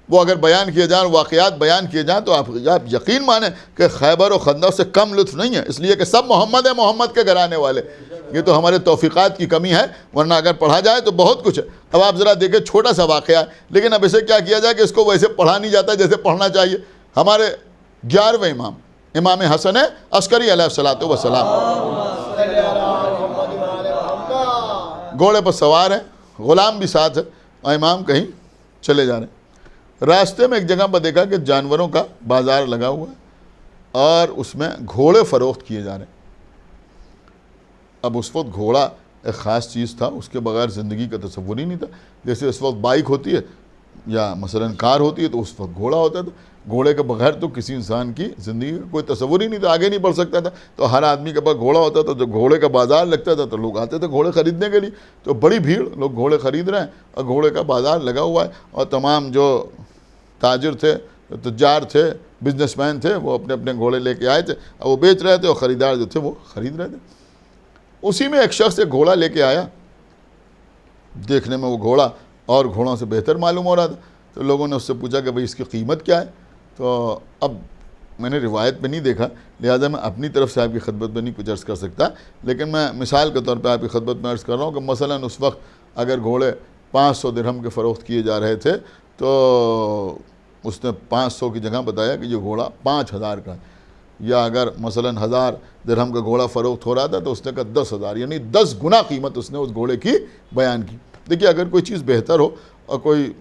وہ اگر بیان کیے جائیں، واقعات بیان کیے جائیں، تو آپ یقین مانیں کہ خیبر و خندق سے کم لطف نہیں ہے، اس لیے کہ سب محمد ہیں، محمد کے گھرانے والے۔ یہ تو ہمارے توفیقات کی کمی ہے، ورنہ اگر پڑھا جائے تو بہت کچھ ہے۔ اب آپ ذرا دیکھیں چھوٹا سا واقعہ ہے، لیکن اب اسے کیا کیا جائے کہ اس کو ویسے پڑھا نہیں جاتا جیسے پڑھنا چاہیے۔ ہمارے 11ویں امام حسن عسکری علیہ الصلوۃ والسلام گھوڑے پر سوار ہیں، غلام بھی ساتھ ہے، اور امام کہیں چلے جا رہے ہیں۔ راستے میں ایک جگہ پر دیکھا کہ جانوروں کا بازار لگا ہوا ہے اور اس میں گھوڑے فروخت کیے جا رہے ہیں۔ اب اس وقت گھوڑا ایک خاص چیز تھا، اس کے بغیر زندگی کا تصور ہی نہیں تھا۔ جیسے اس وقت بائک ہوتی ہے یا مثلا کار ہوتی ہے تو اس وقت گھوڑا ہوتا تھا، گھوڑے کے بغیر تو کسی انسان کی زندگی کا کوئی تصور ہی نہیں تھا، آگے نہیں بڑھ سکتا تھا۔ تو ہر آدمی کے پاس گھوڑا ہوتا تھا، جب گھوڑے کا بازار لگتا تھا تو لوگ آتے تھے گھوڑے خریدنے کے لیے، تو بڑی بھیڑ، لوگ گھوڑے خرید رہے ہیں اور گھوڑے کا بازار لگا ہوا ہے، اور تمام جو تاجر تھے، تجار تھے، بزنس مین تھے، وہ اپنے اپنے گھوڑے لے کے آئے تھے اور وہ بیچ رہے تھے، اور خریدار جو تھے وہ خرید رہے تھے۔ اسی میں ایک شخص ایک گھوڑا لے کے آیا، دیکھنے میں وہ گھوڑا اور گھوڑوں سے بہتر معلوم ہو رہا تھا، تو لوگوں نے اس سے پوچھا کہ بھئی اس کی قیمت کیا ہے؟ تو اب میں نے روایت پہ نہیں دیکھا، لہٰذا میں اپنی طرف سے آپ کی خدمت میں نہیں کچھ عرض کر سکتا، لیکن میں مثال کے طور پہ آپ کی خدمت میں عرض کر رہا ہوں کہ مثلاً اس وقت اگر گھوڑے 500 درہم کے فروخت کیے جا رہے تھے تو اس نے 500 کی جگہ بتایا کہ یہ گھوڑا 5000 کا ہے۔ یا اگر مثلا 1000 درہم کا گھوڑا فروخت ہو رہا تھا تو اس نے کہا 10,000، یعنی 10 گنا قیمت اس نے اس گھوڑے کی بیان کی۔ دیکھیے اگر کوئی چیز بہتر ہو اور کوئی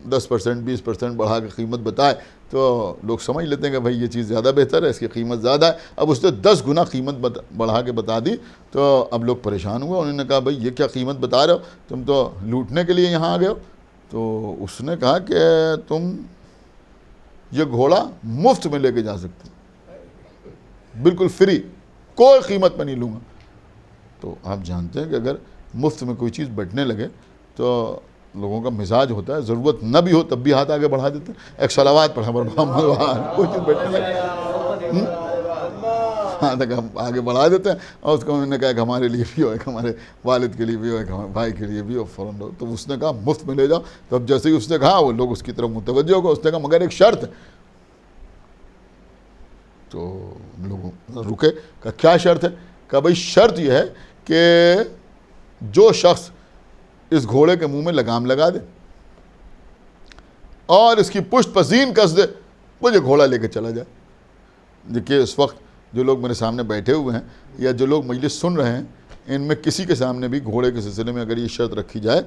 10% 20% بڑھا کے قیمت بتائے تو لوگ سمجھ لیتے ہیں کہ بھائی یہ چیز زیادہ بہتر ہے، اس کی قیمت زیادہ ہے۔ اب اس نے 10 گنا قیمت بڑھا کے بتا دی تو اب لوگ پریشان ہوئے، انہوں نے کہا بھائی یہ کیا قیمت بتا رہے ہو، تم تو لوٹنے کے لیے یہاں آ گئے ہو۔ تو اس نے کہا کہ تم یہ گھوڑا مفت میں لے کے جا سکتے ہو، بالکل فری، کوئی قیمت میں نہیں لوں گا۔ تو آپ جانتے ہیں کہ اگر مفت میں کوئی چیز بٹنے لگے تو لوگوں کا مزاج ہوتا ہے، ضرورت نہ بھی ہو تب بھی ہاتھ آگے بڑھا دیتے ہیں۔ ایک صلوات پڑھا کوئی چیز بٹنے لگے ہاں تک ہم آگے بڑھا دیتے ہیں، اور اس کو انہوں نے کہا کہ ہمارے لیے بھی ہو، ایک ہمارے والد کے لیے بھی ہو، ایک ہمارے بھائی کے لیے بھی ہو، فوراً ہو۔ تو اس نے کہا مفت میں لے جاؤ۔ تو اب جیسے ہی اس نے کہا وہ لوگ اس کی طرف متوجہ ہو گئے۔ اس نے کہا مگر ایک شرط ہے۔ تو لوگ رکے، کہا کیا شرط ہے؟ کہا بھائی شرط یہ ہے کہ جو شخص اس گھوڑے کے منہ میں لگام لگا دے اور اس کی پشت پر زین کس دے، وہ یہ گھوڑا لے کے چلا جائے۔ دیکھیے اس وقت جو لوگ میرے سامنے بیٹھے ہوئے ہیں یا جو لوگ مجلس سن رہے ہیں، ان میں کسی کے سامنے بھی گھوڑے کے سلسلے میں اگر یہ شرط رکھی جائے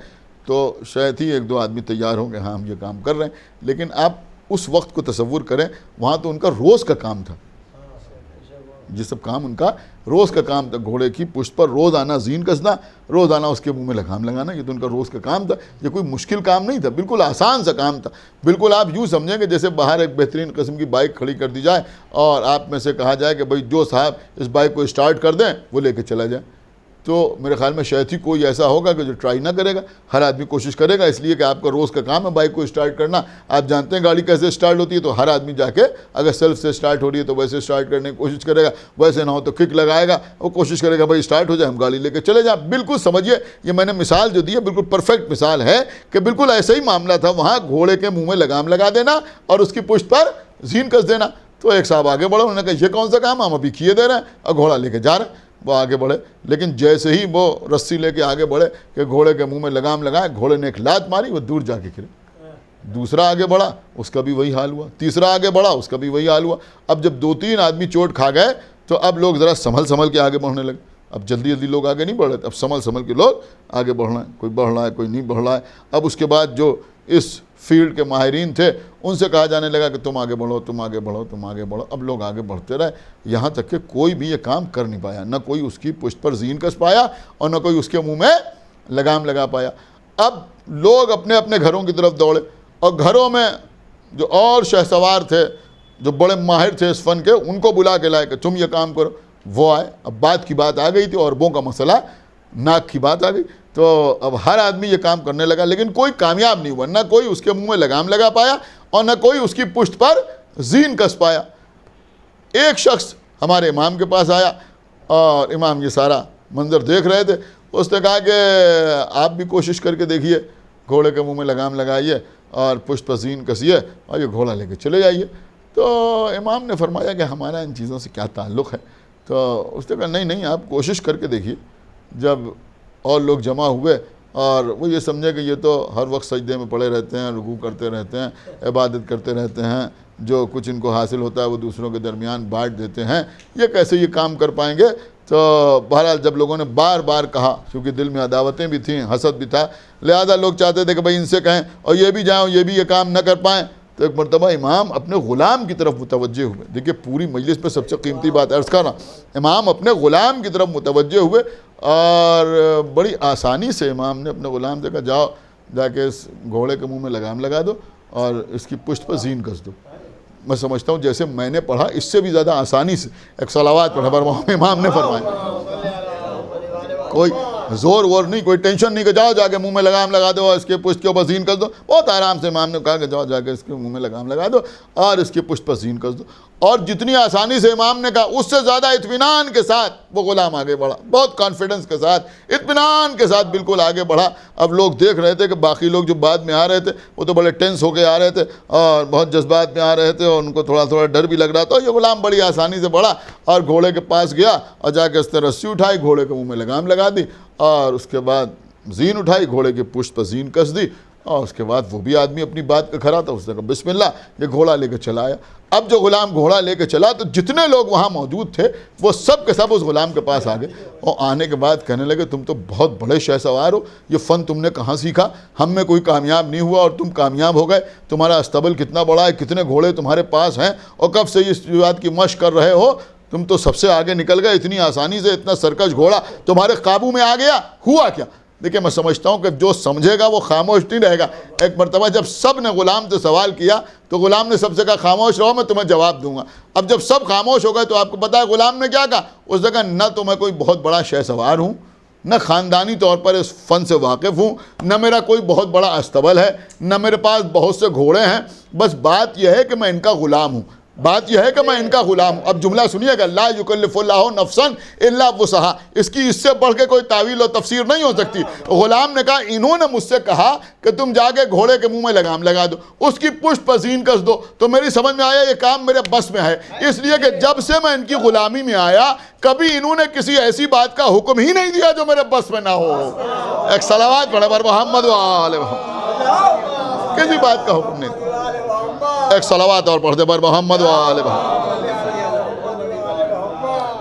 تو شاید ہی 1-2 آدمی تیار ہوں کہ ہاں ہم یہ کام کر رہے ہیں۔ لیکن آپ اس وقت کو تصور کریں، وہاں تو ان کا روز کا کام تھا، یہ سب کام ان کا روز کا کام تھا۔ گھوڑے کی پشت پر روز آنا زین کسنا، روز آنا اس کے منہ میں لگام لگانا، یہ تو ان کا روز کا کام تھا۔ یہ کوئی مشکل کام نہیں تھا، بالکل آسان سا کام تھا۔ بالکل آپ یوں سمجھیں کہ جیسے باہر ایک بہترین قسم کی بائک کھڑی کر دی جائے اور آپ میں سے کہا جائے کہ بھائی جو صاحب اس بائک کو اسٹارٹ کر دیں وہ لے کے چلا جائے، تو میرے خیال میں شاید ہی کوئی ایسا ہوگا کہ جو ٹرائی نہ کرے گا۔ ہر آدمی کوشش کرے گا، اس لیے کہ آپ کا روز کا کام ہے بائک کو اسٹارٹ کرنا۔ آپ جانتے ہیں گاڑی کیسے اسٹارٹ ہوتی ہے، تو ہر آدمی جا کے اگر سیلف سے اسٹارٹ ہو رہی ہے تو ویسے اسٹارٹ کرنے کی کوشش کرے گا، ویسے نہ ہو تو کک لگائے گا، وہ کوشش کرے گا بھائی اسٹارٹ ہو جائے ہم گاڑی لے کے چلے جائیں۔ بالکل سمجھیے، یہ میں نے مثال جو دی ہے بالکل پرفیکٹ مثال ہے کہ بالکل ایسا ہی معاملہ تھا۔ وہاں گھوڑے کے منہ میں لگام لگا دینا اور اس کی پشت پر زین کس دینا۔ تو ایک صاحب آگے بڑھے، انہوں نے کہا یہ کون سا کام، ہم ابھی کیے دے رہے ہیں، اور گھوڑا لے کے جا رہے ہیں۔ وہ آگے بڑھے، لیکن جیسے ہی وہ رسی لے کے آگے بڑھے کہ گھوڑے کے منہ میں لگام لگائے، گھوڑے نے ایک لات ماری، وہ دور جا کے گرے۔ دوسرا آگے بڑھا، اس کا بھی وہی حال ہوا۔ تیسرا آگے بڑھا، اس کا بھی وہی حال ہوا۔ اب جب 2-3 آدمی چوٹ کھا گئے تو اب لوگ ذرا سنبھل کے آگے بڑھنے لگے۔ اب جلدی جلدی لوگ آگے نہیں بڑھ رہے، اب سنبھل کے لوگ آگے بڑھ رہے ہیں، کوئی بڑھ رہا ہے کوئی نہیں بڑھ رہا ہے۔ اب اس کے بعد جو اس فیلڈ کے ماہرین تھے ان سے کہا جانے لگا کہ تم آگے بڑھو، تم آگے بڑھو، تم آگے بڑھو۔ اب لوگ آگے بڑھتے رہے، یہاں تک کہ کوئی بھی یہ کام کر نہیں پایا، نہ کوئی اس کی پشت پر زین کس پایا اور نہ کوئی اس کے منہ میں لگام لگا پایا۔ اب لوگ اپنے اپنے گھروں کی طرف دوڑے، اور گھروں میں جو اور شہ سوار تھے، جو بڑے ماہر تھے اس فن کے، ان کو بلا کے لائے کہ تم یہ کام کرو۔ وہ آئے، اب بات کی بات آ گئی تھی، عربوں کا مسئلہ، ناک کی بات آ گئی، تو اب ہر آدمی یہ کام کرنے لگا، لیکن کوئی کامیاب نہیں ہوا، نہ کوئی اس کے منہ میں لگام لگا پایا اور نہ کوئی اس کی پشت پر زین کس پایا۔ ایک شخص ہمارے امام کے پاس آیا اور امام یہ سارا منظر دیکھ رہے تھے۔ اس نے کہا کہ آپ بھی کوشش کر کے دیکھیے، گھوڑے کے منہ میں لگام لگائیے اور پشت پر زین کسیے اور یہ گھوڑا لے کے چلے جائیے۔ تو امام نے فرمایا کہ ہمارا ان چیزوں سے کیا تعلق ہے؟ تو اس نے کہا نہیں آپ کوشش کر کے دیکھیے۔ جب اور لوگ جمع ہوئے اور وہ یہ سمجھے کہ یہ تو ہر وقت سجدے میں پڑے رہتے ہیں، رکوع کرتے رہتے ہیں، عبادت کرتے رہتے ہیں، جو کچھ ان کو حاصل ہوتا ہے وہ دوسروں کے درمیان بانٹ دیتے ہیں، یہ کیسے یہ کام کر پائیں گے؟ تو بہرحال جب لوگوں نے بار بار کہا، کیونکہ دل میں عداوتیں بھی تھیں، حسد بھی تھا، لہذا لوگ چاہتے تھے کہ بھائی ان سے کہیں اور یہ بھی جائیں، یہ بھی یہ کام نہ کر پائیں۔ تو ایک مرتبہ امام اپنے غلام کی طرف متوجہ ہوئے۔ دیکھیے پوری مجلس میں سب سے قیمتی بات عرض کرنا، امام اپنے غلام کی طرف متوجہ ہوئے اور بڑی آسانی سے امام نے اپنے غلام سے کہا جاؤ جا کے اس گھوڑے کے منہ میں لگام لگا دو اور اس کی پشت پر زین کس دو۔ میں سمجھتا ہوں جیسے میں نے پڑھا اس سے بھی زیادہ آسانی سے ایک صلوات پڑھا امام نے فرمایا۔ کوئی زور وور نہیں، کوئی ٹینشن نہیں کہ جاؤ جا کے منہ میں لگام لگا دو اور اس کے پشت کے اوپر زین کس دو۔ بہت آرام سے امام نے کہا کہ جاؤ جا کے اس کے منہ میں لگام لگا دو اور اس کی پشت پر زین کس دو۔ اور جتنی آسانی سے امام نے کہا اس سے زیادہ اطمینان کے ساتھ وہ غلام آگے بڑھا، بہت کانفیڈنس کے ساتھ، اطمینان کے ساتھ بالکل آگے بڑھا۔ اب لوگ دیکھ رہے تھے کہ باقی لوگ جو بعد میں آ رہے تھے وہ تو بڑے ٹینس ہو کے آ رہے تھے اور بہت جذبات میں آ رہے تھے اور ان کو تھوڑا تھوڑا ڈر بھی لگ رہا تھا۔ یہ غلام بڑی آسانی سے بڑھا اور گھوڑے کے پاس گیا اور جا کے اس نے رسی اٹھائی، گھوڑے کے منہ میں لگام لگا دی اور اس کے بعد زین اٹھائی، گھوڑے کی پشت پر زین کس دی اور اس کے بعد وہ بھی آدمی اپنی بات پہ کھڑا تھا، اس نے کہا بسم اللہ، یہ گھوڑا لے کے چلا آیا۔ اب جو غلام گھوڑا لے کے چلا تو جتنے لوگ وہاں موجود تھے وہ سب کے سب اس غلام کے پاس آ گئے، اور آنے کے بعد کہنے لگے تم تو بہت بڑے شہ سوار ہو، یہ فن تم نے کہاں سیکھا؟ ہم میں کوئی کامیاب نہیں ہوا اور تم کامیاب ہو گئے، تمہارا استبل کتنا بڑا ہے، کتنے گھوڑے تمہارے پاس ہیں، اور کب سے اس بات کی مشق کر رہے ہو؟ تم تو سب سے آگے نکل گئے اتنی آسانی سے، اتنا سرکش گھوڑا تمہارے قابو میں آ گیا، ہوا کیا؟ دیکھیں میں سمجھتا ہوں کہ جو سمجھے گا وہ خاموش نہیں رہے گا۔ ایک مرتبہ جب سب نے غلام سے سوال کیا تو غلام نے سب سے کہا خاموش رہو، میں تمہیں جواب دوں گا۔ اب جب سب خاموش ہو گئے تو آپ کو پتا ہے غلام نے کیا کہا؟ اس نے کہا نہ تو میں کوئی بہت بڑا شہ سوار ہوں، نہ خاندانی طور پر اس فن سے واقف ہوں، نہ میرا کوئی بہت بڑا استبل ہے، نہ میرے پاس بہت سے گھوڑے ہیں، بس بات یہ ہے کہ میں ان کا غلام ہوں، بات یہ ہے کہ میں ان کا غلام ہوں۔ اب جملہ سنیے گا، لا یکلف اللہ نفسا الا وسعہا، اس کی اس سے بڑھ کے کوئی تعویل و تفسیر نہیں ہو سکتی۔ غلام نے کہا انہوں نے مجھ سے کہا کہ تم جا کے گھوڑے کے منہ میں لگام لگا دو، اس کی پشت پر زین کس دو، تو میری سمجھ میں آیا یہ کام میرے بس میں ہے، اس لیے کہ جب سے میں ان کی غلامی میں آیا کبھی انہوں نے کسی ایسی بات کا حکم ہی نہیں دیا جو میرے بس میں نہ ہو۔ ایک صلوات پڑھے بر محمد و آل محمد، کسی بات کا حکم نہیں دیا۔ ایک صلوات اور پڑھ دے بر محمد و آل محمد۔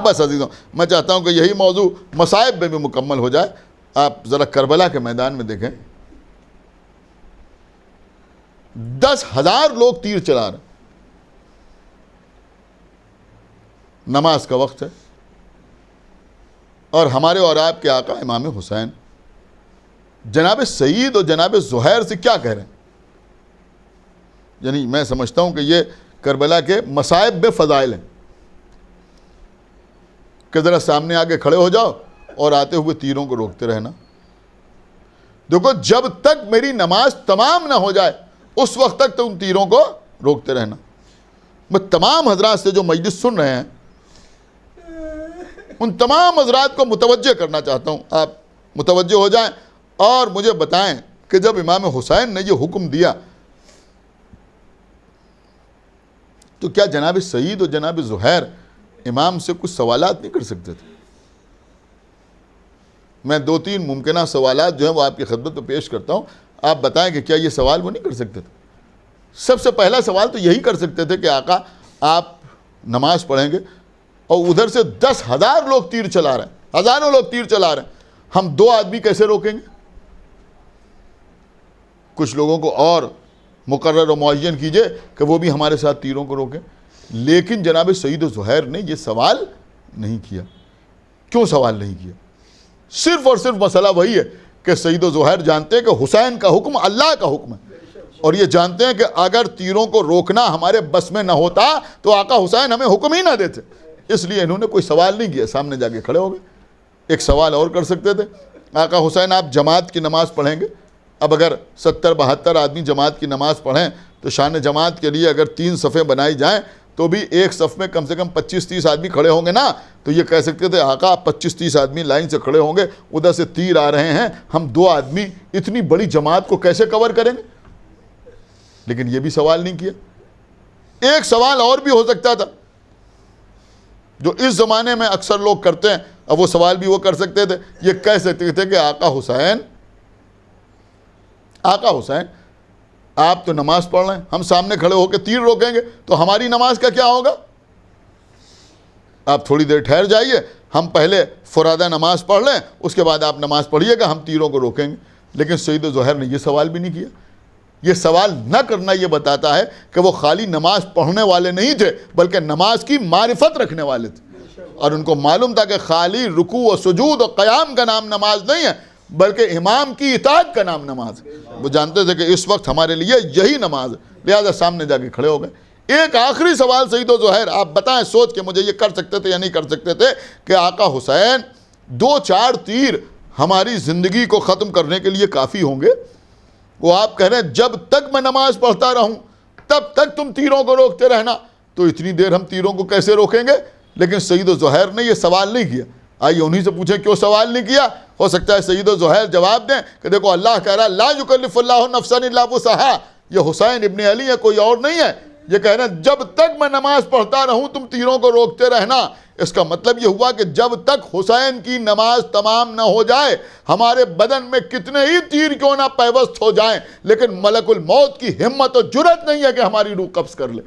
بس عزیزوں، میں چاہتا ہوں کہ یہی موضوع مصائب میں بھی مکمل ہو جائے۔ آپ ذرا کربلا کے میدان میں دیکھیں، 10,000 لوگ تیر چلا رہے ہیں، نماز کا وقت ہے، اور ہمارے اور آپ کے آقا امام حسین جناب سعید اور جناب زہیر سے کیا کہہ رہے ہیں؟ یعنی میں سمجھتا ہوں کہ یہ کربلا کے مصائب بے فضائل ہیں کہ ذرا سامنے آگے کھڑے ہو جاؤ اور آتے ہوئے تیروں کو روکتے رہنا۔ دیکھو جب تک میری نماز تمام نہ ہو جائے اس وقت تک تو ان تیروں کو روکتے رہنا۔ میں تمام حضرات سے جو مجلس سن رہے ہیں ان تمام حضرات کو متوجہ کرنا چاہتا ہوں، آپ متوجہ ہو جائیں اور مجھے بتائیں کہ جب امام حسین نے یہ حکم دیا تو کیا جناب سعید اور جناب زہیر امام سے کچھ سوالات نہیں کر سکتے تھے؟ میں 2-3 ممکنہ سوالات جو ہیں وہ آپ کی خدمت میں پیش کرتا ہوں، آپ بتائیں کہ کیا یہ سوال وہ نہیں کر سکتے تھے؟ سب سے پہلا سوال تو یہی کر سکتے تھے کہ آقا آپ نماز پڑھیں گے اور ادھر سے 10,000 لوگ تیر چلا رہے ہیں، ہزاروں لوگ تیر چلا رہے ہیں، ہم 2 آدمی کیسے روکیں گے؟ کچھ لوگوں کو اور مقرر و معین کیجئے کہ وہ بھی ہمارے ساتھ تیروں کو روکیں۔ لیکن جناب سعید و زہیر نے یہ سوال نہیں کیا۔ کیوں سوال نہیں کیا؟ صرف اور صرف مسئلہ وہی ہے کہ سعید و زہیر جانتے ہیں کہ حسین کا حکم اللہ کا حکم ہے، اور یہ جانتے ہیں کہ اگر تیروں کو روکنا ہمارے بس میں نہ ہوتا تو آقا حسین ہمیں حکم ہی نہ دیتے، اس لیے انہوں نے کوئی سوال نہیں کیا، سامنے جا کے کھڑے ہو گئے۔ ایک سوال اور کر سکتے تھے، آقا حسین آپ جماعت کی نماز پڑھیں گے؟ اب اگر 70-72 آدمی جماعت کی نماز پڑھیں تو شان جماعت کے لیے اگر 3 صفیں بنائی جائیں تو بھی ایک صف میں کم سے کم 25-30 آدمی کھڑے ہوں گے نا، تو یہ کہہ سکتے تھے آقا 25-30 آدمی لائن سے کھڑے ہوں گے، ادھر سے تیر آ رہے ہیں، ہم 2 آدمی اتنی بڑی جماعت کو کیسے کور کریں گے؟ لیکن یہ بھی سوال نہیں کیا۔ ایک سوال اور بھی ہو سکتا تھا جو اس زمانے میں اکثر لوگ کرتے ہیں، اب وہ سوال بھی وہ کر سکتے تھے، یہ کہہ سکتے تھے کہ آقا حسین آپ تو نماز پڑھ رہے ہیں، ہم سامنے کھڑے ہو کے تیر روکیں گے تو ہماری نماز کا کیا ہوگا؟ آپ تھوڑی دیر ٹھہر جائیے، ہم پہلے فرادہ نماز پڑھ لیں، اس کے بعد آپ نماز پڑھیے گا، ہم تیروں کو روکیں گے۔ لیکن سعید و زہیر نے یہ سوال بھی نہیں کیا۔ یہ سوال نہ کرنا یہ بتاتا ہے کہ وہ خالی نماز پڑھنے والے نہیں تھے بلکہ نماز کی معرفت رکھنے والے تھے، اور ان کو معلوم تھا کہ خالی رکوع و سجود و قیام کا نام نماز نہیں ہے بلکہ امام کی اطاعت کا نام نماز ہے۔ وہ جانتے تھے کہ اس وقت ہمارے لیے یہی نماز ہے، لہذا سامنے جا کے کھڑے ہو گئے۔ ایک آخری سوال سعید و زہیر آپ بتائیں سوچ کے مجھے، یہ کر سکتے تھے یا نہیں کر سکتے تھے کہ آقا حسین 2-4 تیر ہماری زندگی کو ختم کرنے کے لیے کافی ہوں گے؟ وہ آپ کہہ رہے ہیں جب تک میں نماز پڑھتا رہوں تب تک تم تیروں کو روکتے رہنا، تو اتنی دیر ہم تیروں کو کیسے روکیں گے؟ لیکن سعید و زہیر نے یہ سوال نہیں کیا۔ آئیے انہی سے پوچھیں کیوں سوال نہیں کیا؟ ہو سکتا ہے سعید و زہیر جواب دیں کہ دیکھو اللہ کہہ رہا ہے لا یکلف اللہ نفسا الا وسعہا، یہ حسین ابن علی ہے، کوئی اور نہیں ہے، یہ کہہ رہے ہیں جب تک میں نماز پڑھتا رہوں تم تیروں کو روکتے رہنا. اس کا مطلب یہ ہوا کہ جب تک حسین کی نماز تمام نہ ہو جائے ہمارے بدن میں کتنے ہی تیر کیوں نہ پیوست ہو جائیں لیکن ملک الموت کی ہمت و جرت نہیں ہے کہ ہماری روح قبض کر لے.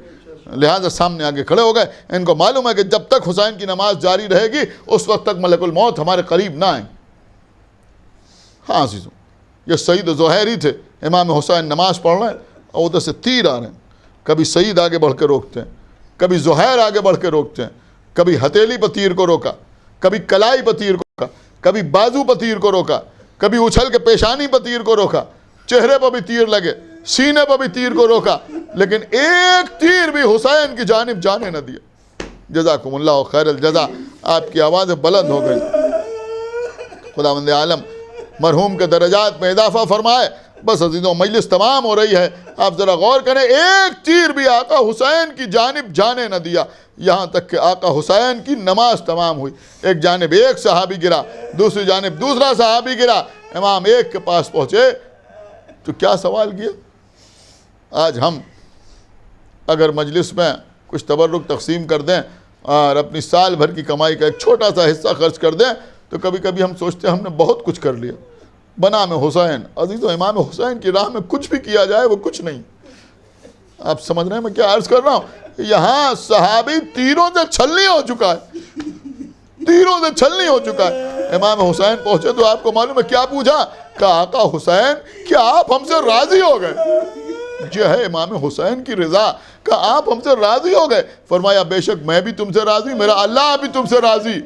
لہٰذا سامنے آگے کھڑے ہو گئے. ان کو معلوم ہے کہ جب تک حسین کی نماز جاری رہے گی اس وقت تک ملک الموت ہمارے قریب نہ آئیں. ہاں عزیزوں یہ سعید زہیر ہی تھے. امام حسین نماز پڑھ رہے ہیں اور ادھر سے تیر آ رہے ہیں. کبھی سعید آگے بڑھ کے روکتے ہیں, کبھی زہیر آگے بڑھ کے روکتے ہیں, کبھی ہتھیلی پر تیر کو روکا, کبھی کلائی پر تیر کو روکا, کبھی بازو پر تیر کو روکا, کبھی اچھل کے پیشانی پر تیر کو روکا, چہرے پر بھی تیر لگے, سینے پر بھی تیر کو روکا, لیکن ایک تیر بھی حسین کی جانب جانے نہ دیا. جزاکم اللہ خیر الجزا. آپ کی آوازیں بلند ہو گئی. خداوند عالم مرحوم کے درجات میں اضافہ فرمائے. بس عزیزوں مجلس تمام ہو رہی ہے, آپ ذرا غور کریں, ایک تیر بھی آقا حسین کی جانب جانے نہ دیا یہاں تک کہ آقا حسین کی نماز تمام ہوئی. ایک جانب ایک صحابی گرا, دوسری جانب دوسرا صحابی گرا, امام ایک کے پاس پہنچے تو کیا سوال کیا. آج ہم اگر مجلس میں کچھ تبرک تقسیم کر دیں اور اپنی سال بھر کی کمائی کا ایک چھوٹا سا حصہ خرچ کر دیں تو کبھی کبھی ہم سوچتے ہیں ہم نے بہت کچھ کر لیا بنام حسین. عزیزو امام حسین کی راہ میں کچھ بھی کیا جائے وہ کچھ نہیں. آپ سمجھ رہے ہیں میں کیا عرض کر رہا ہوں. یہاں صحابی تیروں سے چھلنی ہو چکا ہے, تیروں سے چھلنی ہو چکا ہے. امام حسین پہنچے تو آپ کو معلوم ہے کیا پوچھا کہ آقا حسین کیا آپ ہم سے راضی ہو گئے. یہ ہے امام حسین کی رضا کہ آپ ہم سے راضی ہو گئے. فرمایا بے شک میں بھی تم سے راضی, میرا اللہ بھی تم سے راضی.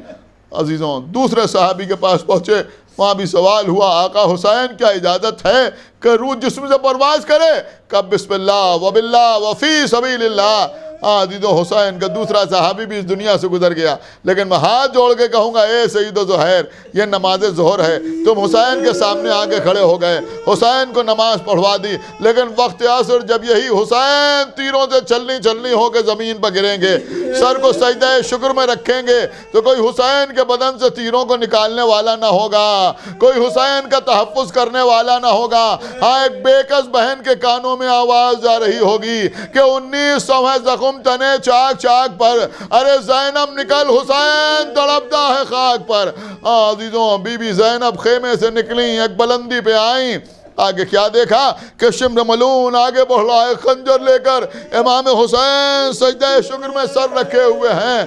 عزیزوں دوسرے صحابی کے پاس پہنچے, وہاں بھی سوال ہوا آقا حسین کیا اجازت ہے کہ روح جسم سے پرواز کرے. کب بسم اللہ و باللہ و فی سبیل اللہ. عزیز و حسین کا دوسرا صحابی بھی اس دنیا سے گزر گیا, لیکن میں ہاتھ جوڑ کے کہوں گا اے سعید و زہیر یہ نماز ظہر ہے, تم حسین کے سامنے آگے کھڑے ہو گئے, حسین کو نماز پڑھوا دی, لیکن وقت عصر جب یہی حسین تیروں سے چھلنی ہو کے زمین پر گریں گے, سر کو سجدہ شکر میں رکھیں گے تو کوئی حسین کے بدن سے تیروں کو نکالنے والا نہ ہوگا, کوئی حسین کا تحفظ کرنے والا نہ ہوگا. ہاں ایک بے کس بہن کے کانوں میں آواز جا رہی ہوگی کہ 1900 ہے زخم تنے چاک چاک پر, ارے زینب نکل حسین تڑپتا ہے خاک پر. عزیزوں بی بی زینب خیمے سے نکلیں, ایک بلندی پہ آئیں, آگے کیا دیکھا کہ شمر ملون آگے بڑھ رہا ہے خنجر لے کر, امام حسین سجدہ شکر میں سر رکھے ہوئے ہیں.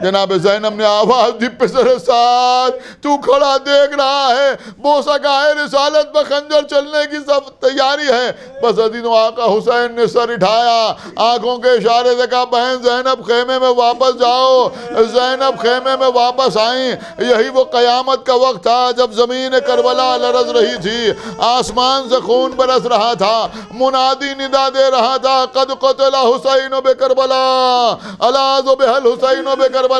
جناب زینب نے آواز دی پسر ساتھ تو کھڑا دیکھ رہا ہے, بوسہ گاہ رسالت پر خنجر چلنے کی سب تیاری ہے. بس عزیزوں آقا حسین نے سر اٹھایا, آنکھوں کے اشارے سے کہا بہن زینب خیمے میں واپس جاؤ. زینب خیمے میں واپس آئیں. یہی وہ قیامت کا وقت تھا جب زمین کربلا لرز رہی تھی, آسمان سے خون برس رہا تھا, منادی ندا دے رہا تھا قد قتل حسین بکربلا الا ذو بہل حسین بکربلا.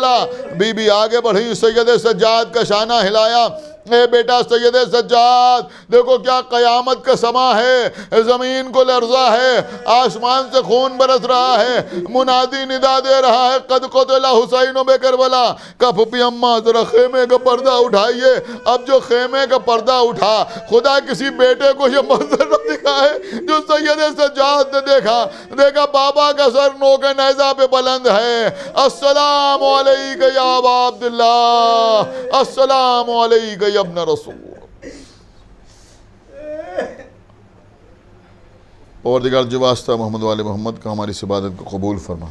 بی بی آگے بڑھی, سید سجاد کا شانہ ہلایا, اے بیٹا سید سجاد دیکھو کیا قیامت کا سما ہے, زمین کو لرزا ہے, آسمان سے خون برس رہا ہے, منادی ندا دے رہا ہے قد قتل حسین بکربلا. کہ پھپھی اماں ذرا خیمے کا پردہ اٹھائیے. اب جو خیمے کا پردہ اٹھا, خدا کسی بیٹے کو یہ منظر نہ دکھائے جو سید سجاد نے دیکھا بابا کا سر نوک نیزہ پہ بلند ہے. السلام علیکہ یا ابا عبداللہ, السلام علیکہ یا ابن رسول. پروردگار جو واسطہ محمد وال محمد کا ہماری اس عبادت کو قبول فرما.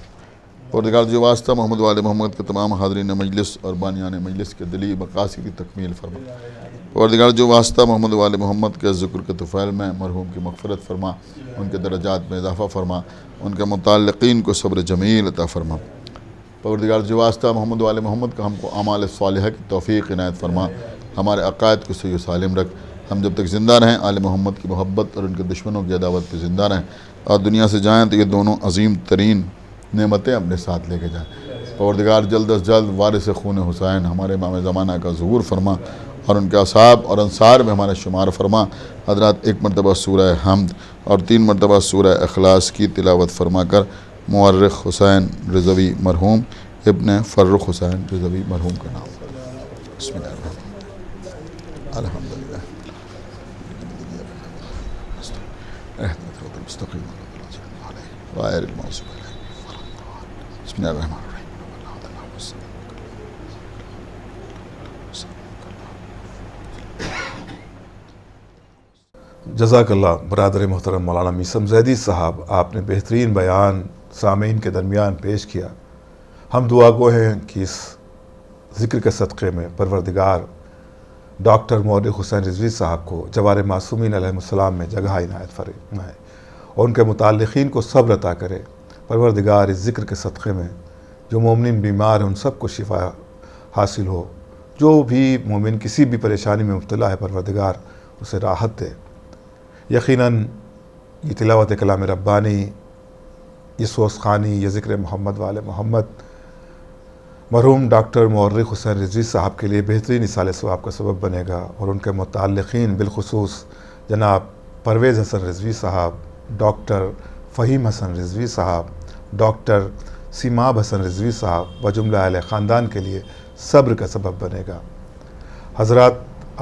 پروردگار جو واسطہ محمد وال محمد کے تمام حاضرین مجلس اور بانیان مجلس کے دلی مقاصد کی تکمیل فرما. پروردگار جو واسطہ محمد وال محمد کے ذکر کے طفیل میں مرحوم کی مغفرت فرما, ان کے درجات میں اضافہ فرما, ان کے متعلقین کو صبر جمیل عطا فرما. پروردگار جو واسطہ محمد وال محمد کا ہم کو اعمال صالحہ کی توفیق عنایت فرما. ہمارے عقائد کو صحیح و سالم رکھ. ہم جب تک زندہ رہیں آل محمد کی محبت اور ان کے دشمنوں کی عداوت پہ زندہ رہیں, اور دنیا سے جائیں تو یہ دونوں عظیم ترین نعمتیں اپنے ساتھ لے کے جائیں. پروردگار جلد از جلد وارث خون حسین ہمارے امام زمانہ کا ظہور فرما, اور ان کے اصحاب اور انصار میں ہمارا شمار فرما. حضرات ایک مرتبہ سورہ حمد اور 3 مرتبہ سورہ اخلاص کی تلاوت فرما کر مورخ حسین رضوی مرحوم ابن فرخ حسین رضوی مرحوم کا نام. بسم اللہ الرحمن الرحیم. الحمدللہ المستقیم. غیر المغضوب علیہم بسم اللہ الرحمن الرحیم جزاک اللہ برادر محترم مولانا میثم زیدی صاحب، آپ نے بہترین بیان سامعین کے درمیان پیش کیا۔ ہم دعا گو ہیں کہ اس ذکر کے صدقے میں پروردگار ڈاکٹر مورخ حسین رضوی صاحب کو جوار معصومین علیہ السلام میں جگہ عنایت فرمائے اور ان کے متعلقین کو صبر عطا کرے۔ پروردگار اس ذکر کے صدقے میں جو مومنین بیمار ہیں ان سب کو شفا حاصل ہو، جو بھی مومن کسی بھی پریشانی میں مبتلا ہے پروردگار اسے راحت دے۔ یقیناً یہ تلاوت کلام ربانی، یہ سوز خوانی، یہ ذکر محمد وآل محمد مرحوم ڈاکٹر مورخ حسین رضوی صاحب کے لیے بہترین ایصال ثواب کا سبب بنے گا، اور ان کے متعلقین بالخصوص جناب پرویز حسن رضوی صاحب، ڈاکٹر فہیم حسن رضوی صاحب، ڈاکٹر سیماب حسن رضوی صاحب و جملہ اہل خاندان کے لیے صبر کا سبب بنے گا۔ حضرات،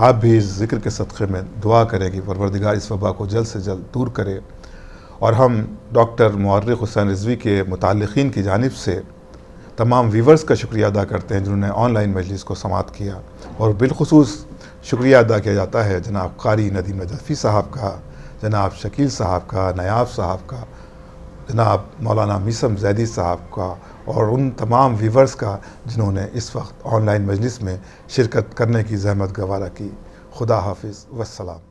آپ بھی اس ذکر کے صدقے میں دعا کریں کہ پروردگار اس وبا کو جلد سے جلد دور کرے، اور ہم ڈاکٹر مورخ حسین رضوی کے متعلقین کی جانب سے تمام ویورز کا شکریہ ادا کرتے ہیں جنہوں نے آن لائن مجلس کو سماعت کیا، اور بالخصوص شکریہ ادا کیا جاتا ہے جناب قاری ندیم نجفی صاحب کا، جناب شکیل صاحب کا، نیاب صاحب کا، جناب مولانا میثم زیدی صاحب کا، اور ان تمام ویورز کا جنہوں نے اس وقت آن لائن مجلس میں شرکت کرنے کی زحمت گوارا کی۔ خدا حافظ والسلام۔